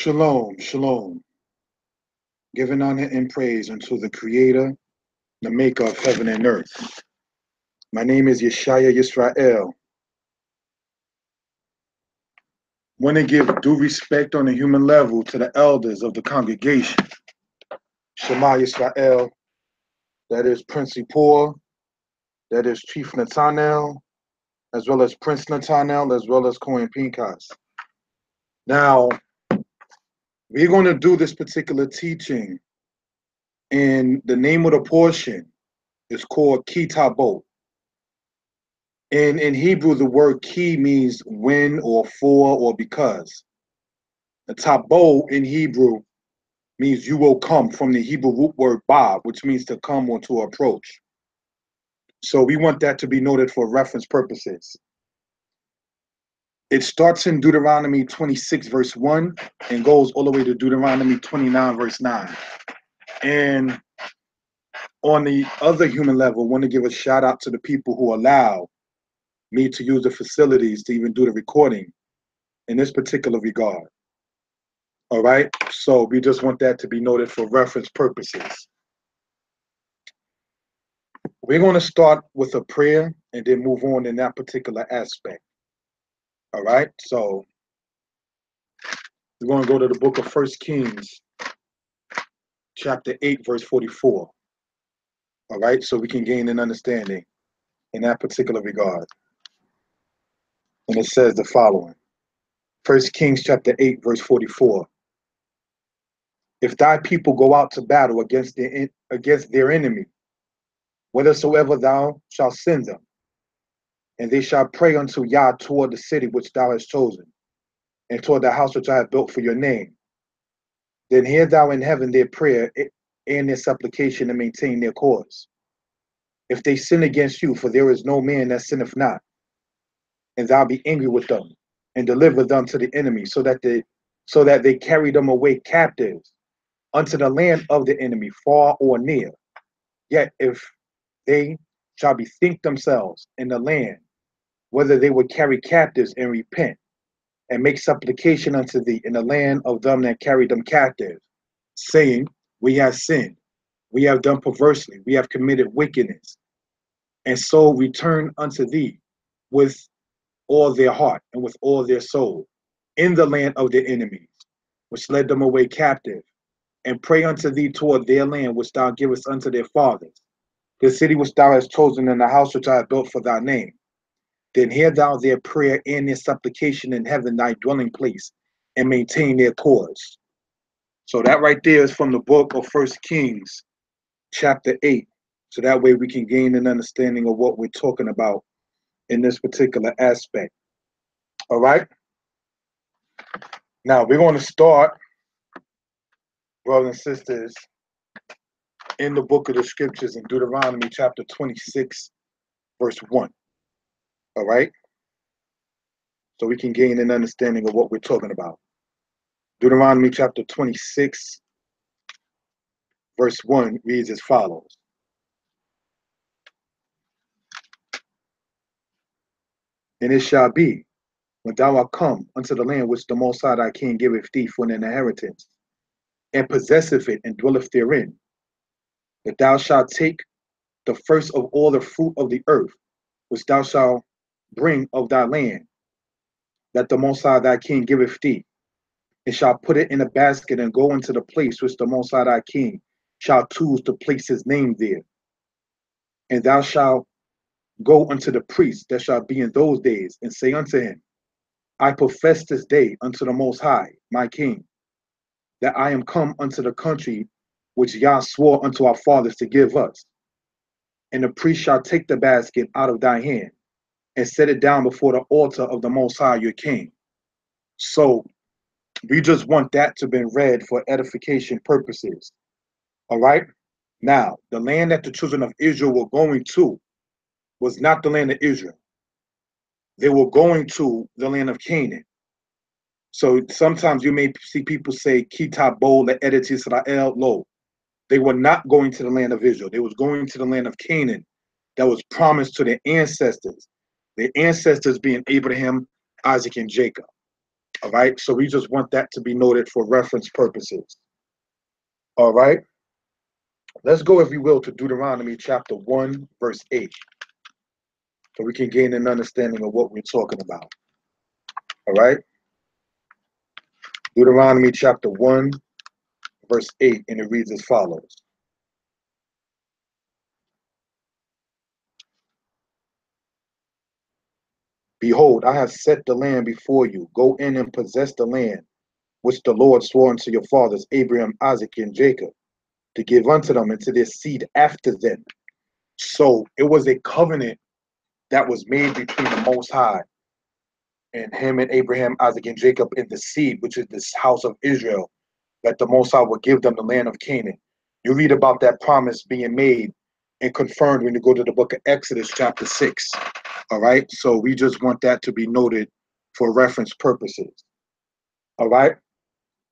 Shalom, shalom. Giving honor and praise unto the Creator, the Maker of heaven and earth. My name is Yeshaya Yisrael. Want to give due respect on a human level to the elders of the congregation. Shema Yisrael, that is Prince Ipor, that is Chief Nathanael, as well as Prince Nathanael, as well as Cohen Pinkas. Now, we're going to do this particular teaching, and the name of the portion is called Kee Taboh. In Hebrew, the word key means when or for or because. The taboh in Hebrew means you will come, from the Hebrew root word ba, which means to come or to approach. So we want that to be noted for reference purposes. It starts in Deuteronomy 26 verse 1 and goes all the way to Deuteronomy 29 verse 9. And on the other human level, I want to give a shout out to the people who allow me to use the facilities to even do the recording in this particular regard. All right, so we just want that to be noted for reference purposes. We're going to start with a prayer and then move on in that particular aspect. All right, so we're going to go to the book of 1 Kings, chapter 8, verse 44. All right, so we can gain an understanding in that particular regard. And it says the following. 1 Kings, chapter 8, verse 44. If thy people go out to battle against their enemy, whithersoever thou shalt send them, and they shall pray unto Yah toward the city which thou hast chosen, and toward the house which I have built for your name, then hear thou in heaven their prayer and their supplication, and maintain their cause. If they sin against you, for there is no man that sinneth not, and thou be angry with them, and deliver them to the enemy, so that they carry them away captives unto the land of the enemy, far or near. Yet if they shall bethink themselves in the land, whether they would carry captives, and repent, and make supplication unto thee in the land of them that carried them captive, saying, we have sinned, we have done perversely, we have committed wickedness, and so return unto thee with all their heart and with all their soul in the land of their enemies, which led them away captive, and pray unto thee toward their land which thou givest unto their fathers, the city which thou hast chosen, and the house which I have built for thy name. Then hear thou their prayer and their supplication in heaven, thy dwelling place, and maintain their cause. So that right there is from the book of 1 Kings, chapter 8. So that way we can gain an understanding of what we're talking about in this particular aspect. All right? Now we're going to start, brothers and sisters, in the book of the scriptures in Deuteronomy chapter 26, verse 1. All right? So we can gain an understanding of what we're talking about. Deuteronomy chapter 26, verse 1 reads as follows. And it shall be, when thou art come unto the land which the Most High thy King giveth thee for an inheritance, and possesseth it, and dwelleth therein, that thou shalt take the first of all the fruit of the earth, which thou shalt bring of thy land, that the Most High thy King giveth thee, and shalt put it in a basket, and go into the place which the Most High thy King shall choose to place his name there. And thou shalt go unto the priest that shall be in those days, and say unto him, I profess this day unto the Most High, my King, that I am come unto the country which Yah swore unto our fathers to give us. And the priest shall take the basket out of thy hand, and set it down before the altar of the Most High your King. So we just want that to be read for edification purposes. All right? Now, the land that the children of Israel were going to was not the land of Israel. They were going to the land of Canaan. So sometimes you may see people say, Kee Taboh le'eretz Yisrael lo. They were not going to the land of Israel. They was going to the land of Canaan that was promised to their ancestors being Abraham, Isaac, and Jacob. All right. So we just want that to be noted for reference purposes. All right. Let's go, if you will, to Deuteronomy chapter 1, verse 8. So we can gain an understanding of what we're talking about. All right. Deuteronomy chapter 1, verse 8, and it reads as follows. Behold, I have set the land before you. Go in and possess the land which the Lord swore unto your fathers, Abraham, Isaac, and Jacob, to give unto them and to their seed after them. So it was a covenant that was made between the Most High and him and Abraham, Isaac, and Jacob in the seed, which is this house of Israel, that the Most High will give them the land of Canaan. You read about that promise being made and confirmed when you go to the book of Exodus chapter 6. All right, so we just want that to be noted for reference purposes. All right,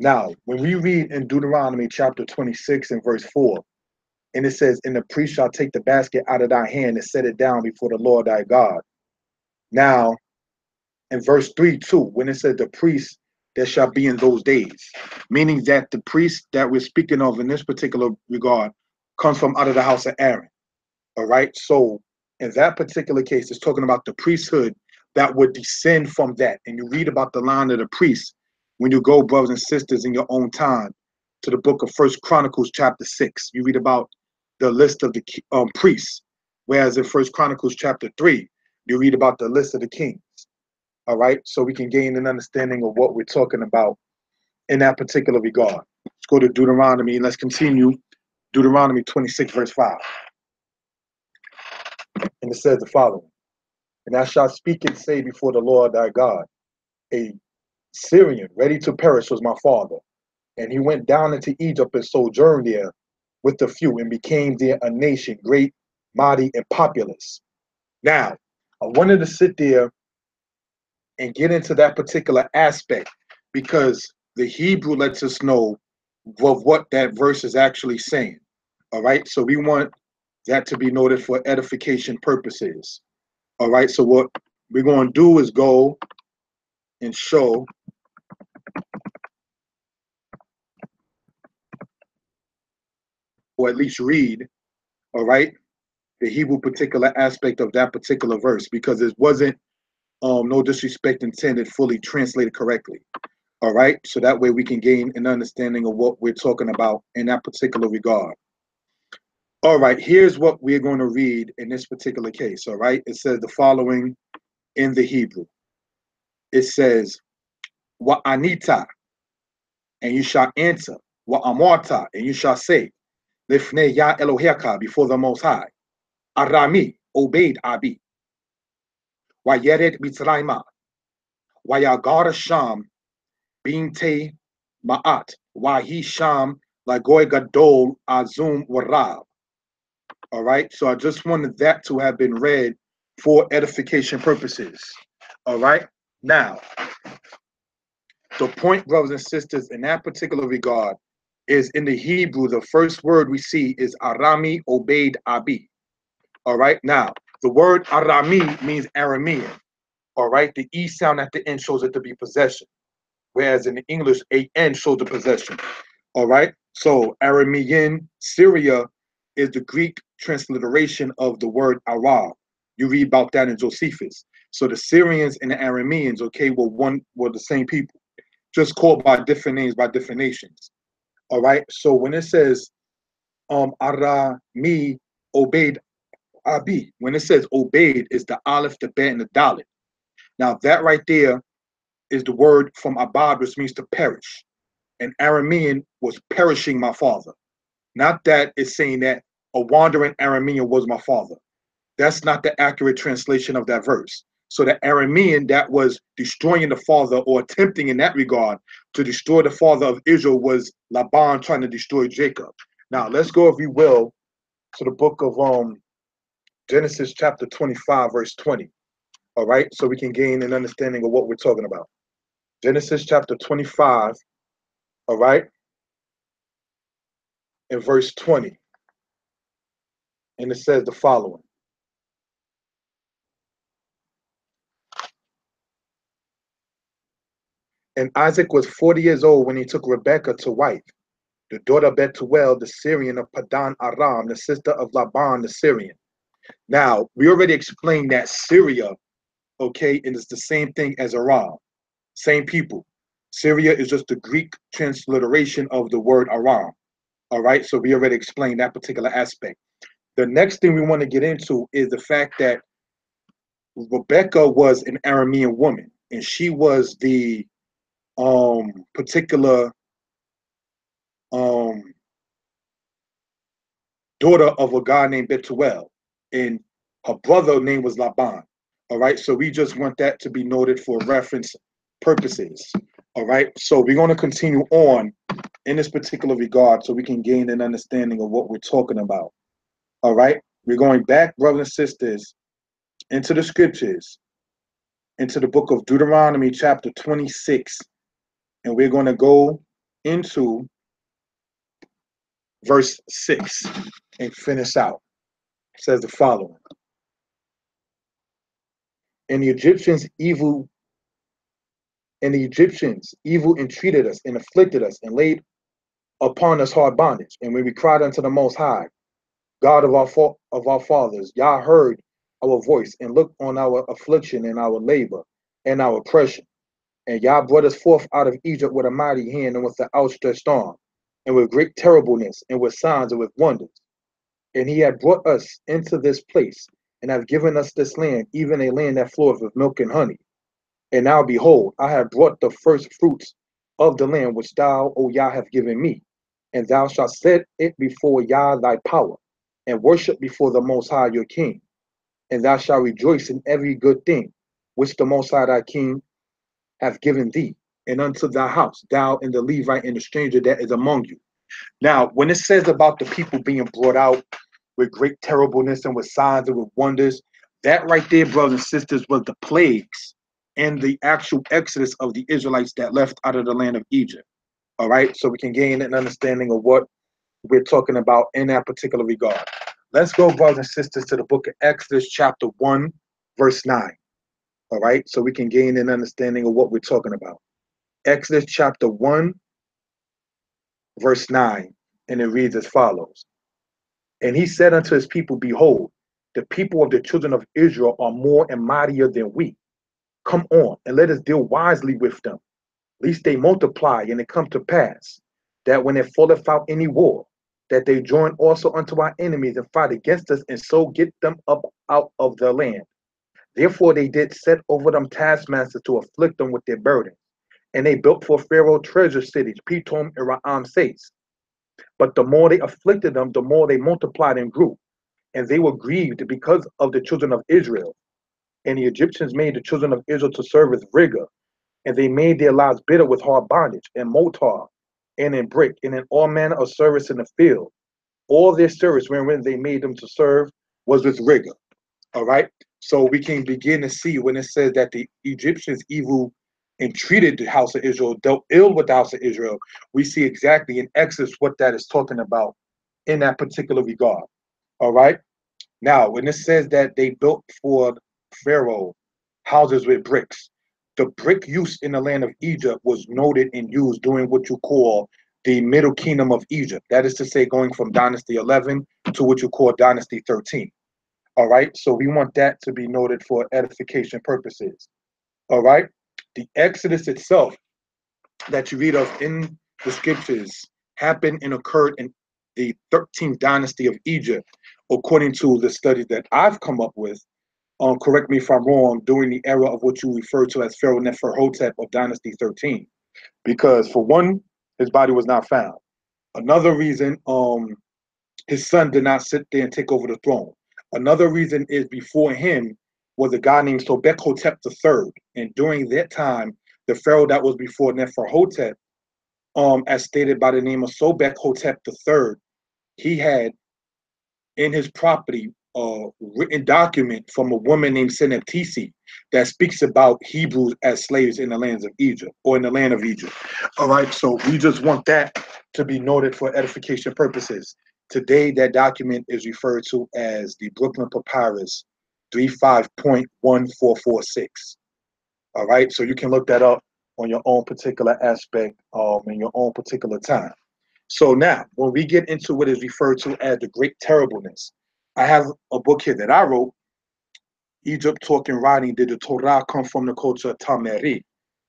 now when we read in Deuteronomy chapter 26 and verse 4, and it says, and the priest shall take the basket out of thy hand and set it down before the Lord thy God. Now, in verse 3 too, when it says the priest that shall be in those days, meaning that the priest that we're speaking of in this particular regard comes from out of the house of Aaron. All right. So in that particular case, it's talking about the priesthood that would descend from that. And you read about the line of the priests when you go, brothers and sisters, in your own time to the book of First Chronicles chapter 6. You read about the list of the priests, whereas in First Chronicles chapter 3, you read about the list of the kings. All right. So we can gain an understanding of what we're talking about in that particular regard. Let's go to Deuteronomy. Let's continue. Deuteronomy 26, verse 5. And it says the following. And thou shalt speak and say before the Lord thy God, a Syrian ready to perish was my father. And he went down into Egypt and sojourned there with a few and became there a nation, great, mighty, and populous. Now, I wanted to sit there and get into that particular aspect because the Hebrew lets us know of what that verse is actually saying. All right. So we want that to be noted for edification purposes. All right. So what we're going to do is go and show or at least read, all right, the Hebrew particular aspect of that particular verse because it wasn't no disrespect intended fully translated correctly. All right. So that way we can gain an understanding of what we're talking about in that particular regard. All right, here's what we're going to read in this particular case. All right, it says the following in the Hebrew. It says, Wa anita, and you shall answer. Wa amorta, and you shall say, Lifnei ya Eloheka, before the Most High. Arami, obeyed Abi. Wa yeret mitzrayma. Wa yagar sham, binte ma'at. Wa hi sham, lagoy gadol azum warab. All right, so I just wanted that to have been read for edification purposes. All right, now the point, brothers and sisters, in that particular regard is in the Hebrew, the first word we see is Arami obeyed Abi. All right, now the word Arami means Aramean. All right, the E sound at the end shows it to be possession, whereas in the English, AN shows the possession. All right, so Aramean, Syria is the Greek transliteration of the word Arab. You read about that in Josephus. So the Syrians and the Arameans, okay, were the same people, just called by different names by different nations. All right. So when it says Arami obeyed Abi, when it says obeyed, is the Aleph, the Bet, and the Dalet. Now that right there is the word from Abad, which means to perish. And Aramean was perishing my father. Not that it's saying that a wandering Aramean was my father. That's not the accurate translation of that verse. So the Aramean that was destroying the father or attempting in that regard to destroy the father of Israel was Laban trying to destroy Jacob. Now let's go, if you will, to the book of Genesis chapter 25, verse 20. All right, so we can gain an understanding of what we're talking about. Genesis chapter 25, all right, in verse 20. And it says the following. And Isaac was 40 years old when he took Rebekah to wife, the daughter of Bethuel, the Syrian of Padan Aram, the sister of Laban, the Syrian. Now, we already explained that Syria, okay, and it's the same thing as Aram, same people. Syria is just the Greek transliteration of the word Aram. All right, so we already explained that particular aspect. The next thing we want to get into is the fact that Rebecca was an Aramean woman, and she was the particular um, daughter of a guy named Bethuel, and her brother name was Laban. All right, so we just want that to be noted for reference purposes. All right, so we're going to continue on in this particular regard so we can gain an understanding of what we're talking about. All right, we're going back, brothers and sisters, into the scriptures, into the book of Deuteronomy, chapter 26, and we're going to go into verse 6 and finish out. It says the following. And the Egyptians evil entreated us and afflicted us and laid upon us hard bondage. And when we cried unto the Most High, God of our fathers, Yah heard our voice and looked on our affliction and our labor and our oppression. And Yah brought us forth out of Egypt with a mighty hand and with an outstretched arm, and with great terribleness, and with signs and with wonders. And he had brought us into this place, and have given us this land, even a land that floweth with milk and honey. And now behold, I have brought the first fruits of the land which thou, O Yah, have given me. And thou shalt set it before Yah thy power, and worship before the Most High your King. And thou shalt rejoice in every good thing which the Most High thy King hath given thee, and unto thy house, thou and the Levite and the stranger that is among you. Now, when it says about the people being brought out with great terribleness and with signs and with wonders, that right there, brothers and sisters, was the plagues and the actual exodus of the Israelites that left out of the land of Egypt. All right, so we can gain an understanding of what we're talking about in that particular regard. Let's go, brothers and sisters, to the book of Exodus, chapter 1, verse 9. All right, so we can gain an understanding of what we're talking about. Exodus chapter 1, verse 9, and it reads as follows. And he said unto his people, behold, the people of the children of Israel are more and mightier than we. Come on, and let us deal wisely with them, lest they multiply, and it come to pass, that when it falleth out any war, that they join also unto our enemies and fight against us, and so get them up out of their land. Therefore they did set over them taskmasters to afflict them with their burdens. And they built for Pharaoh treasure cities, Pithom and Ramses. But the more they afflicted them, the more they multiplied and grew. And they were grieved because of the children of Israel. And the Egyptians made the children of Israel to serve with rigor. And they made their lives bitter with hard bondage, and mortar, and in brick, and in all manner of service in the field. All their service wherein they made them to serve was with rigor. All right. So we can begin to see when it says that the Egyptians evil entreated the house of Israel, dealt ill with the house of Israel. We see exactly in Exodus what that is talking about in that particular regard. All right. Now, when it says that they built for Pharaoh houses with bricks, the brick use in the land of Egypt was noted and used during what you call the Middle Kingdom of Egypt. That is to say, going from Dynasty 11 to what you call Dynasty 13. All right, so we want that to be noted for edification purposes. All right, the Exodus itself that you read of in the scriptures happened and occurred in the 13th dynasty of Egypt, according to the studies that I've come up with. Correct me if I'm wrong, during the era of what you refer to as Pharaoh Neferhotep of Dynasty 13. Because for one, his body was not found. Another reason, his son did not sit there and take over the throne. Another reason is before him was a guy named Sobek-hotep III. And during that time, the pharaoh that was before Neferhotep, as stated by the name of Sobek-hotep III, he had in his property a written document from a woman named Seneptisi that speaks about Hebrews as slaves in the lands of Egypt, or in the land of Egypt. All right, so we just want that to be noted for edification purposes. Today, that document is referred to as the Brooklyn Papyrus 35.1446. All right, so you can look that up on your own particular aspect in your own particular time. So now, when we get into what is referred to as the great terribleness, I have a book here that I wrote, Egypt Talking Writing, Did the Torah Come from the Culture of Tameri?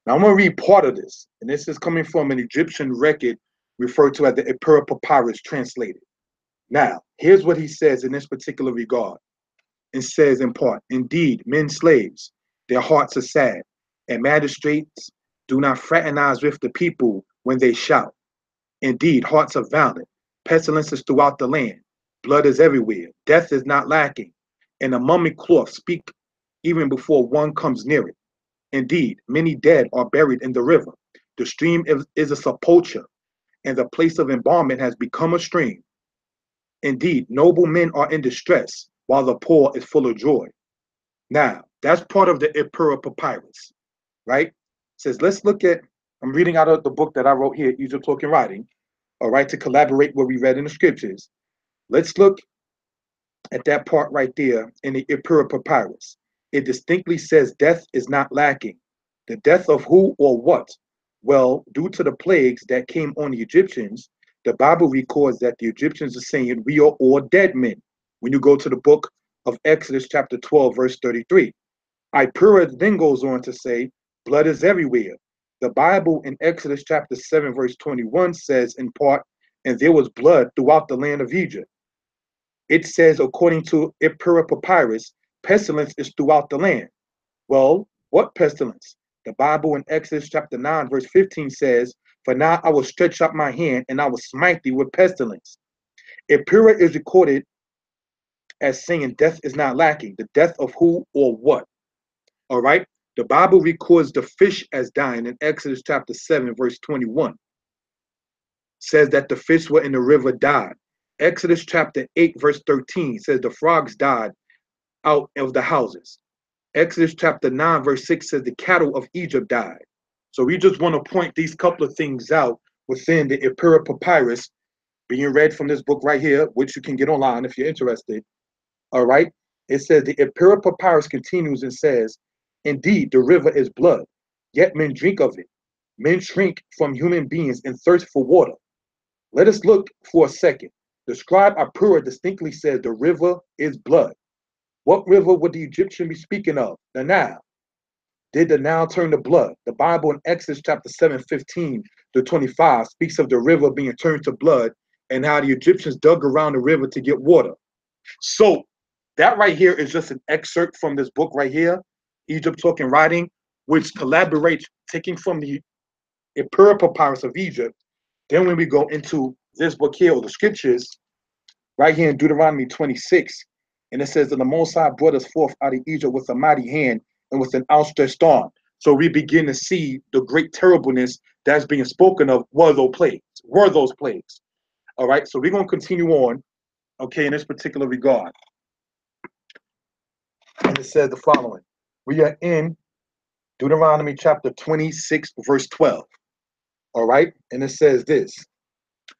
Now I'm going to read part of this, and this is coming from an Egyptian record referred to as the Epira Papyrus translated. Now, here's what he says in this particular regard. It says in part, indeed, men slaves, their hearts are sad, and magistrates do not fraternize with the people when they shout. Indeed, hearts are violent, pestilence is throughout the land, blood is everywhere, death is not lacking, and the mummy cloth speak even before one comes near it. Indeed, many dead are buried in the river. The stream is a sepulchre, and the place of embalmment has become a stream. Indeed, noble men are in distress, while the poor is full of joy. Now, that's part of the Epira Papyrus, right? It says, let's look at, I'm reading out of the book that I wrote here, Egypt Talking Writing, all right, to collaborate what we read in the scriptures. Let's look at that part right there in the Epira Papyrus. It distinctly says death is not lacking. The death of who or what? Well, due to the plagues that came on the Egyptians, the Bible records that the Egyptians are saying we are all dead men. When you go to the book of Exodus chapter 12, verse 33. Ipura then goes on to say, blood is everywhere. The Bible in Exodus chapter 7, verse 21 says in part, and there was blood throughout the land of Egypt. It says, according to Epira Papyrus, pestilence is throughout the land. Well, what pestilence? The Bible in Exodus chapter 9, verse 15 says, for now I will stretch out my hand and I will smite thee with pestilence. Epira is recorded as saying death is not lacking. The death of who or what? All right. The Bible records the fish as dying in Exodus chapter 7, verse 21. Says that the fish were in the river died. Exodus chapter 8, verse 13 says the frogs died out of the houses. Exodus chapter 9, verse 6 says the cattle of Egypt died. So we just want to point these couple of things out within the Epira Papyrus being read from this book right here, which you can get online if you're interested. All right. It says the Epira Papyrus continues and says, indeed, the river is blood, yet men drink of it. Men shrink from human beings and thirst for water. Let us look for a second. The scribe Epira distinctly says the river is blood. What river would the Egyptian be speaking of? The Nile. Did the Nile turn to blood? The Bible in Exodus chapter 7, 15 to 25 speaks of the river being turned to blood and how the Egyptians dug around the river to get water. So that right here is just an excerpt from this book right here, Egypt Talking Writing, which collaborates, taking from the Epira Papyrus of Egypt. Then when we go into this book here, or the scriptures, right here in Deuteronomy 26, and it says that the Most High brought us forth out of Egypt with a mighty hand and with an outstretched arm. So we begin to see the great terribleness that's being spoken of were those plagues. All right, so we're going to continue on, okay, in this particular regard. And it says the following. We are in Deuteronomy chapter 26, verse 12. All right, and it says this.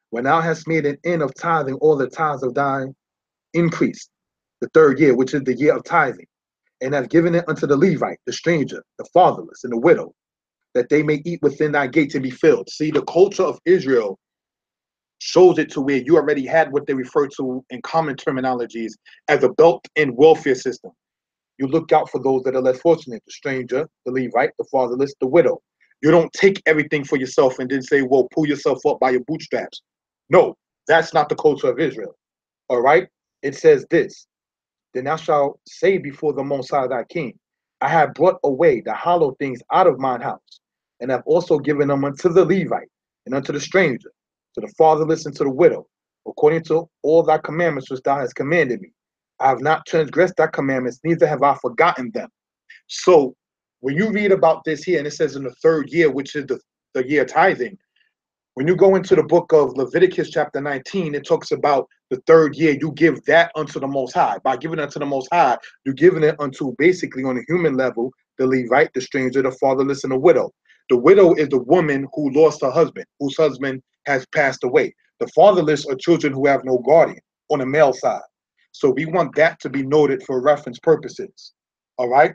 When thou hast made an end of tithing all the tithes of thine increase, the third year, which is the year of tithing, and have given it unto the Levite, the stranger, the fatherless, and the widow, that they may eat within thy gates and be filled. See, the culture of Israel shows it to where you already had what they refer to in common terminologies as a built-in welfare system. You look out for those that are less fortunate, the stranger, the Levite, the fatherless, the widow. You don't take everything for yourself and then say, well, pull yourself up by your bootstraps. No, that's not the culture of Israel. All right? It says this, then thou shalt say before the Most High thy king, I have brought away the hollow things out of mine house, and have also given them unto the Levite, and unto the stranger, to the fatherless, and to the widow, according to all thy commandments which thou hast commanded me. I have not transgressed thy commandments, neither have I forgotten them. So when you read about this here, and it says in the third year, which is the year tithing, when you go into the book of Leviticus chapter 19, it talks about the third year, you give that unto the Most High. By giving it unto the Most High, you're giving it unto, basically on a human level, the Levite, the stranger, the fatherless, and the widow. The widow is the woman who lost her husband, whose husband has passed away. The fatherless are children who have no guardian on the male side. So we want that to be noted for reference purposes. All right?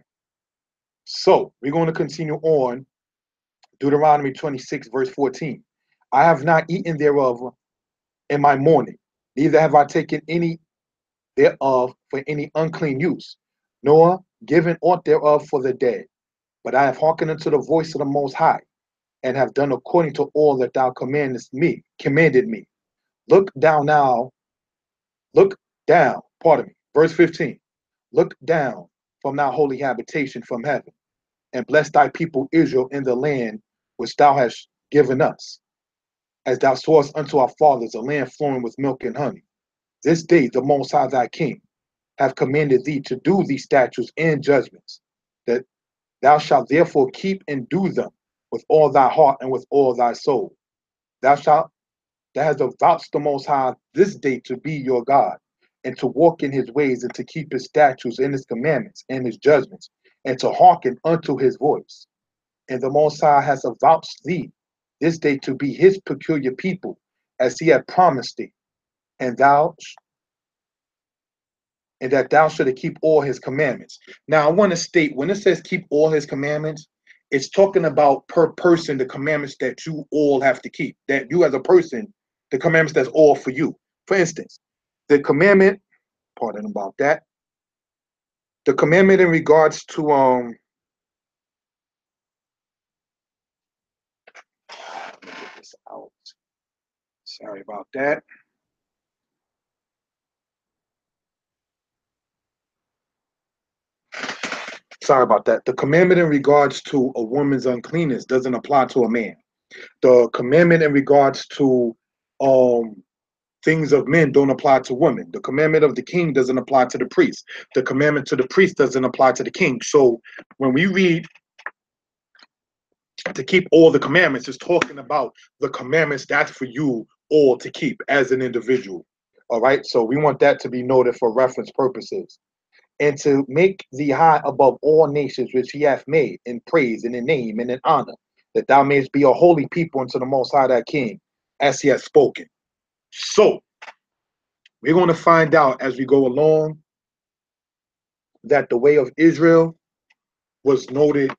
So we're going to continue on Deuteronomy 26, verse 14. I have not eaten thereof in my mourning, neither have I taken any thereof for any unclean use, nor given aught thereof for the dead. But I have hearkened unto the voice of the Most High, and have done according to all that thou commanded me. Look down now, look down, pardon me, verse 15. Look down from thy holy habitation from heaven, and bless thy people Israel in the land which thou hast given us, as thou sworest unto our fathers, a land flowing with milk and honey. This day the Most High thy King have commanded thee to do these statutes and judgments, that thou shalt therefore keep and do them with all thy heart and with all thy soul. Thou shalt that has avouched the Most High this day to be your God, and to walk in his ways, and to keep his statutes and his commandments and his judgments, and to hearken unto his voice. And the Most High has avouched thee this day to be his peculiar people, as he had promised thee, and that thou shouldest keep all his commandments. Now, I want to state, when it says keep all his commandments, it's talking about per person the commandments that you all have to keep. That you as a person, the commandments that's all for you. For instance, the commandment, pardon about that, the commandment in regards to let me get this out. Sorry about that. Sorry about that. The commandment in regards to a woman's uncleanness doesn't apply to a man. The commandment in regards to things of men don't apply to women. The commandment of the king doesn't apply to the priest. The commandment to the priest doesn't apply to the king. So when we read to keep all the commandments, it's talking about the commandments that's for you all to keep as an individual. All right. So we want that to be noted for reference purposes. And to make thee high above all nations which he hath made in praise and in name and in honor, that thou mayest be a holy people unto the Most High thy King, as he hath spoken. So we're going to find out as we go along that the way of Israel was noted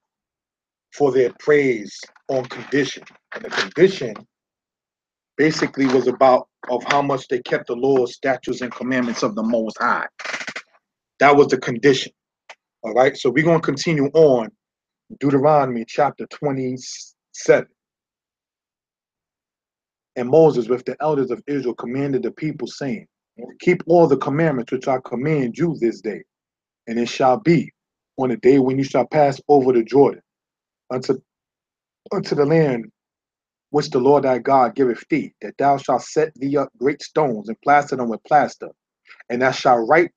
for their praise on condition. And the condition basically was about of how much they kept the laws, statutes, and commandments of the Most High. That was the condition. All right, so we're going to continue on Deuteronomy chapter 27. And Moses with the elders of Israel commanded the people, saying, keep all the commandments which I command you this day. And it shall be on the day when you shall pass over the Jordan unto the land which the Lord thy God giveth thee, that thou shalt set thee up great stones and plaster them with plaster, and thou shalt write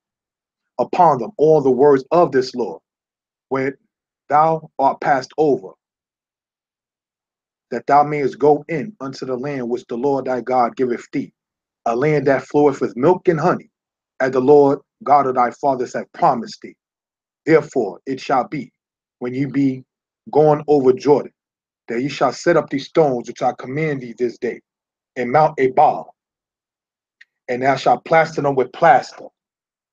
upon them all the words of this law when thou art passed over, that thou mayest go in unto the land which the Lord thy God giveth thee, a land that floweth with milk and honey, as the Lord God of thy fathers hath promised thee. Therefore it shall be, when ye be gone over Jordan, that ye shall set up these stones which I command thee this day, in Mount Ebal, and thou shalt plaster them with plaster.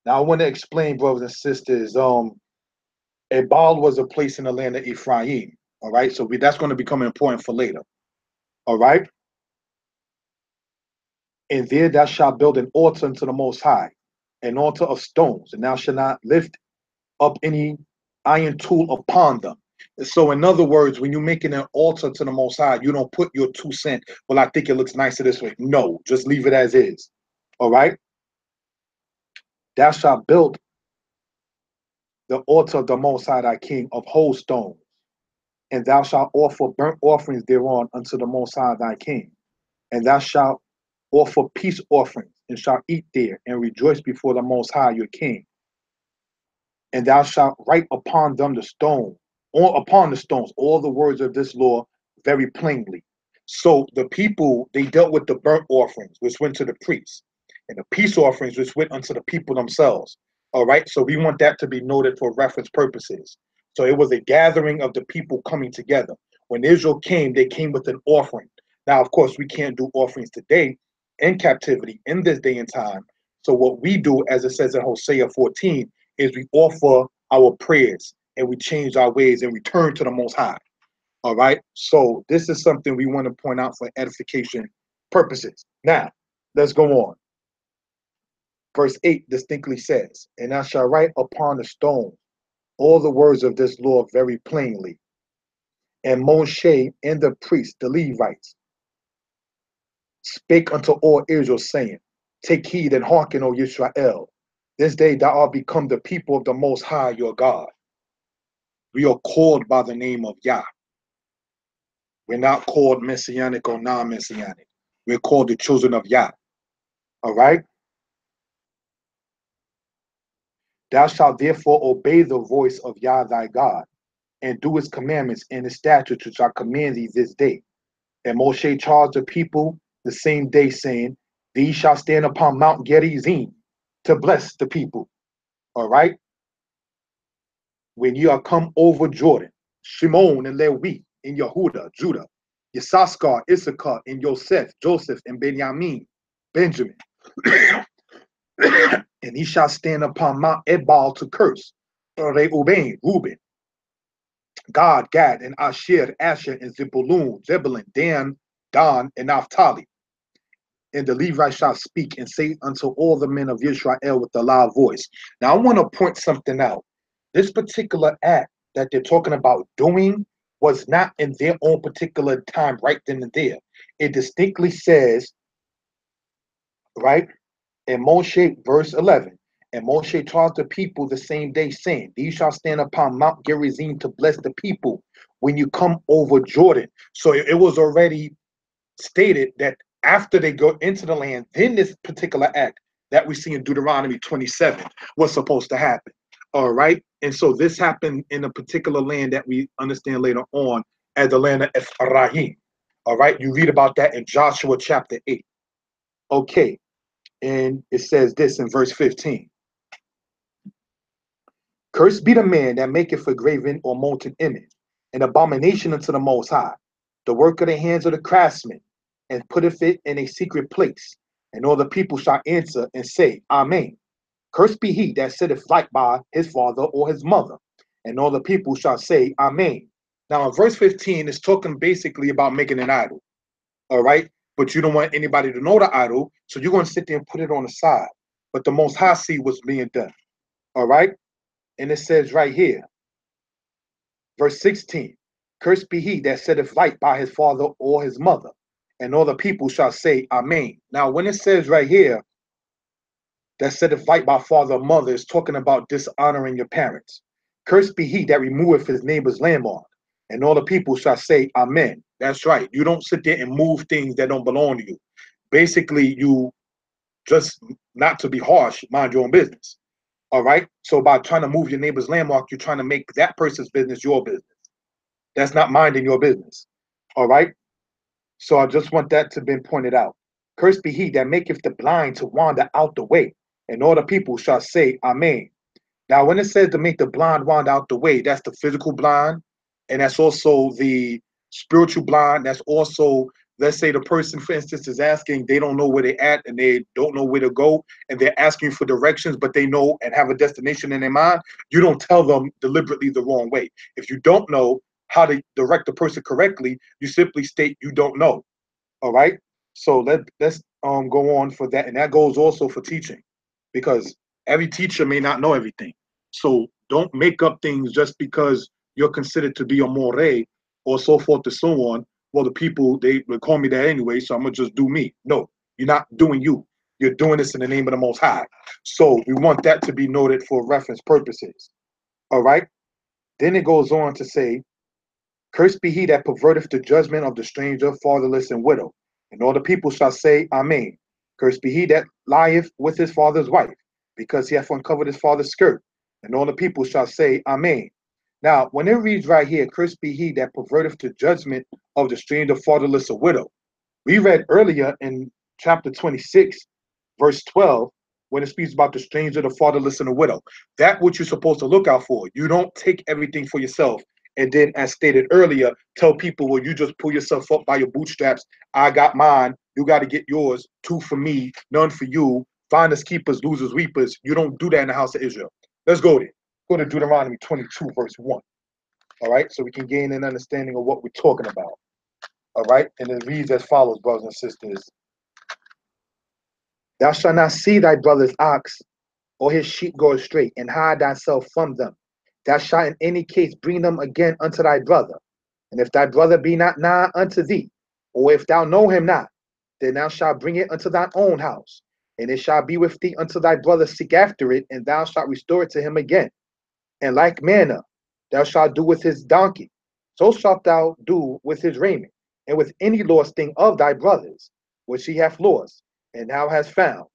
Now I want to explain, brothers and sisters, Ebal was a place in the land of Ephraim. All right, so that's going to become important for later. All right, and there thou shalt build an altar unto the Most High, an altar of stones, and thou shalt not lift up any iron tool upon them. So in other words, when you're making an altar to the Most High, you don't put your 2 cents, well, I think it looks nicer this way. No, just leave it as is. All right? Thou shalt build the altar of the Most High thy King of whole stones, and thou shalt offer burnt offerings thereon unto the Most High thy King. And thou shalt offer peace offerings, and shalt eat there, and rejoice before the Most High your King. And thou shalt write upon them the stone, or upon the stones, all the words of this law very plainly. So the people, they dealt with the burnt offerings, which went to the priests, and the peace offerings, which went unto the people themselves. All right, so we want that to be noted for reference purposes. So it was a gathering of the people coming together. When Israel came, they came with an offering. Now, of course, we can't do offerings today in captivity in this day and time. So what we do, as it says in Hosea 14, is we offer our prayers and we change our ways and return to the Most High. All right. So this is something we want to point out for edification purposes. Now, let's go on. Verse 8 distinctly says, "And I shall write upon the stone all the words of this law very plainly. And Moshe and the priests, the Levites, spake unto all Israel, saying, Take heed and hearken, O Israel. This day thou art become the people of the Most High your God. We are called by the name of Yah. We're not called messianic or non-messianic. We're called the children of Yah. All right? Thou shalt therefore obey the voice of Yah thy God, and do his commandments and his statutes which I command thee this day. And Moshe charged the people the same day, saying, These shall stand upon Mount Gerizim to bless the people. All right? When you are come over Jordan, Shimon and Levi in Yehuda, Judah, Yissaschar, Issachar, and Joseph, and Benjamin, and he shall stand upon Mount Ebal to curse. Reuben, Gad, Gad, and Asher, and Zebulun, Dan, and Naphtali. And the Levites shall speak and say unto all the men of Israel with a loud voice. Now I want to point something out. This particular act that they're talking about doing was not in their own particular time right then and there. It distinctly says, right, in Moshe, verse 11, and Moshe charged the people the same day, saying, These shall stand upon Mount Gerizim to bless the people when you come over Jordan. So it was already stated that after they go into the land, then this particular act that we see in Deuteronomy 27 was supposed to happen. All right. And so this happened in a particular land that we understand later on as the land of Ephraim. All right. You read about that in Joshua chapter 8. Okay. And it says this in verse 15. Cursed be the man that maketh a graven or molten image, an abomination unto the Most High, the work of the hands of the craftsman, and putteth it in a secret place. And all the people shall answer and say, Amen. Cursed be he that sitteth light by his father or his mother. And all the people shall say, Amen. Now, in verse 15, it's talking basically about making an idol. All right? But you don't want anybody to know the idol, so you're going to sit there and put it on the side. But the Most High see what's being done. All right? And it says right here, verse 16, Cursed be he that setteth light by his father or his mother, and all the people shall say, Amen. Now, when it says right here, that setteth light by father or mother, is talking about dishonoring your parents. Cursed be he that removeth his neighbor's landmark, and all the people shall say, Amen. That's right. You don't sit there and move things that don't belong to you. Basically, you just, not to be harsh, mind your own business. All right. So by trying to move your neighbor's landmark, you're trying to make that person's business your business. That's not minding your business. All right. So I just want that to be pointed out. Cursed be he that maketh the blind to wander out the way, and all the people shall say, Amen. Now, when it says to make the blind wander out the way, that's the physical blind, and that's also the spiritual blind. That's also, let's say the person, for instance, is asking, they don't know where they're at and they don't know where to go, and they're asking for directions, but they know and have a destination in their mind. You don't tell them deliberately the wrong way. If you don't know how to direct the person correctly, you simply state you don't know. All right. So let's go on for that, and that goes also for teaching, because every teacher may not know everything. So don't make up things just because you're considered to be a more or so forth and so on. Well, the people, they would call me that anyway, so I'm gonna just do me. No, you're not doing you. You're doing this in the name of the Most High. So we want that to be noted for reference purposes. All right. Then it goes on to say, Cursed be he that perverteth the judgment of the stranger, fatherless, and widow. And all the people shall say, Amen. Cursed be he that lieth with his father's wife, because he hath uncovered his father's skirt. And all the people shall say, Amen. Now, when it reads right here, Cursed be he that perverteth the judgment of the stranger, fatherless, or widow. We read earlier in chapter 26, verse 12, when it speaks about the stranger, the fatherless, and the widow. That's what you're supposed to look out for. You don't take everything for yourself. And then, as stated earlier, tell people, well, you just pull yourself up by your bootstraps. I got mine. You got to get yours. Two for me, none for you. Finders, keepers, losers, reapers. You don't do that in the house of Israel. Let's go there. Go to Deuteronomy 22, verse 1. All right, so we can gain an understanding of what we're talking about. All right, and it reads as follows, brothers and sisters. Thou shalt not see thy brother's ox or his sheep go astray, and hide thyself from them. Thou shalt in any case bring them again unto thy brother. And if thy brother be not nigh unto thee, or if thou know him not, then thou shalt bring it unto thine own house, and it shall be with thee until thy brother seek after it, and thou shalt restore it to him again. In like manner thou shalt do with his donkey, so shalt thou do with his raiment, and with any lost thing of thy brother's, which he hath lost, and thou hast found,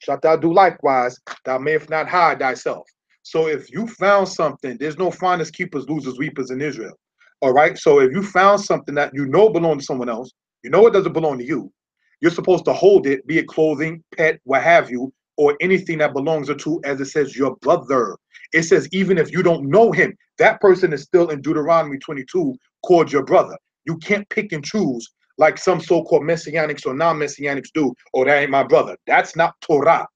shalt thou do likewise, thou mayest not hide thyself. So if you found something, there's no finders, keepers, losers, weepers in Israel. All right. So if you found something that you know belongs to someone else, you know it doesn't belong to you, you're supposed to hold it, be it clothing, pet, what have you, or anything that belongs to, as it says, your brother. It says, even if you don't know him, that person is still in Deuteronomy 22 called your brother. You can't pick and choose like some so-called messianics or non-messianics do. Oh, that ain't my brother. That's not Torah.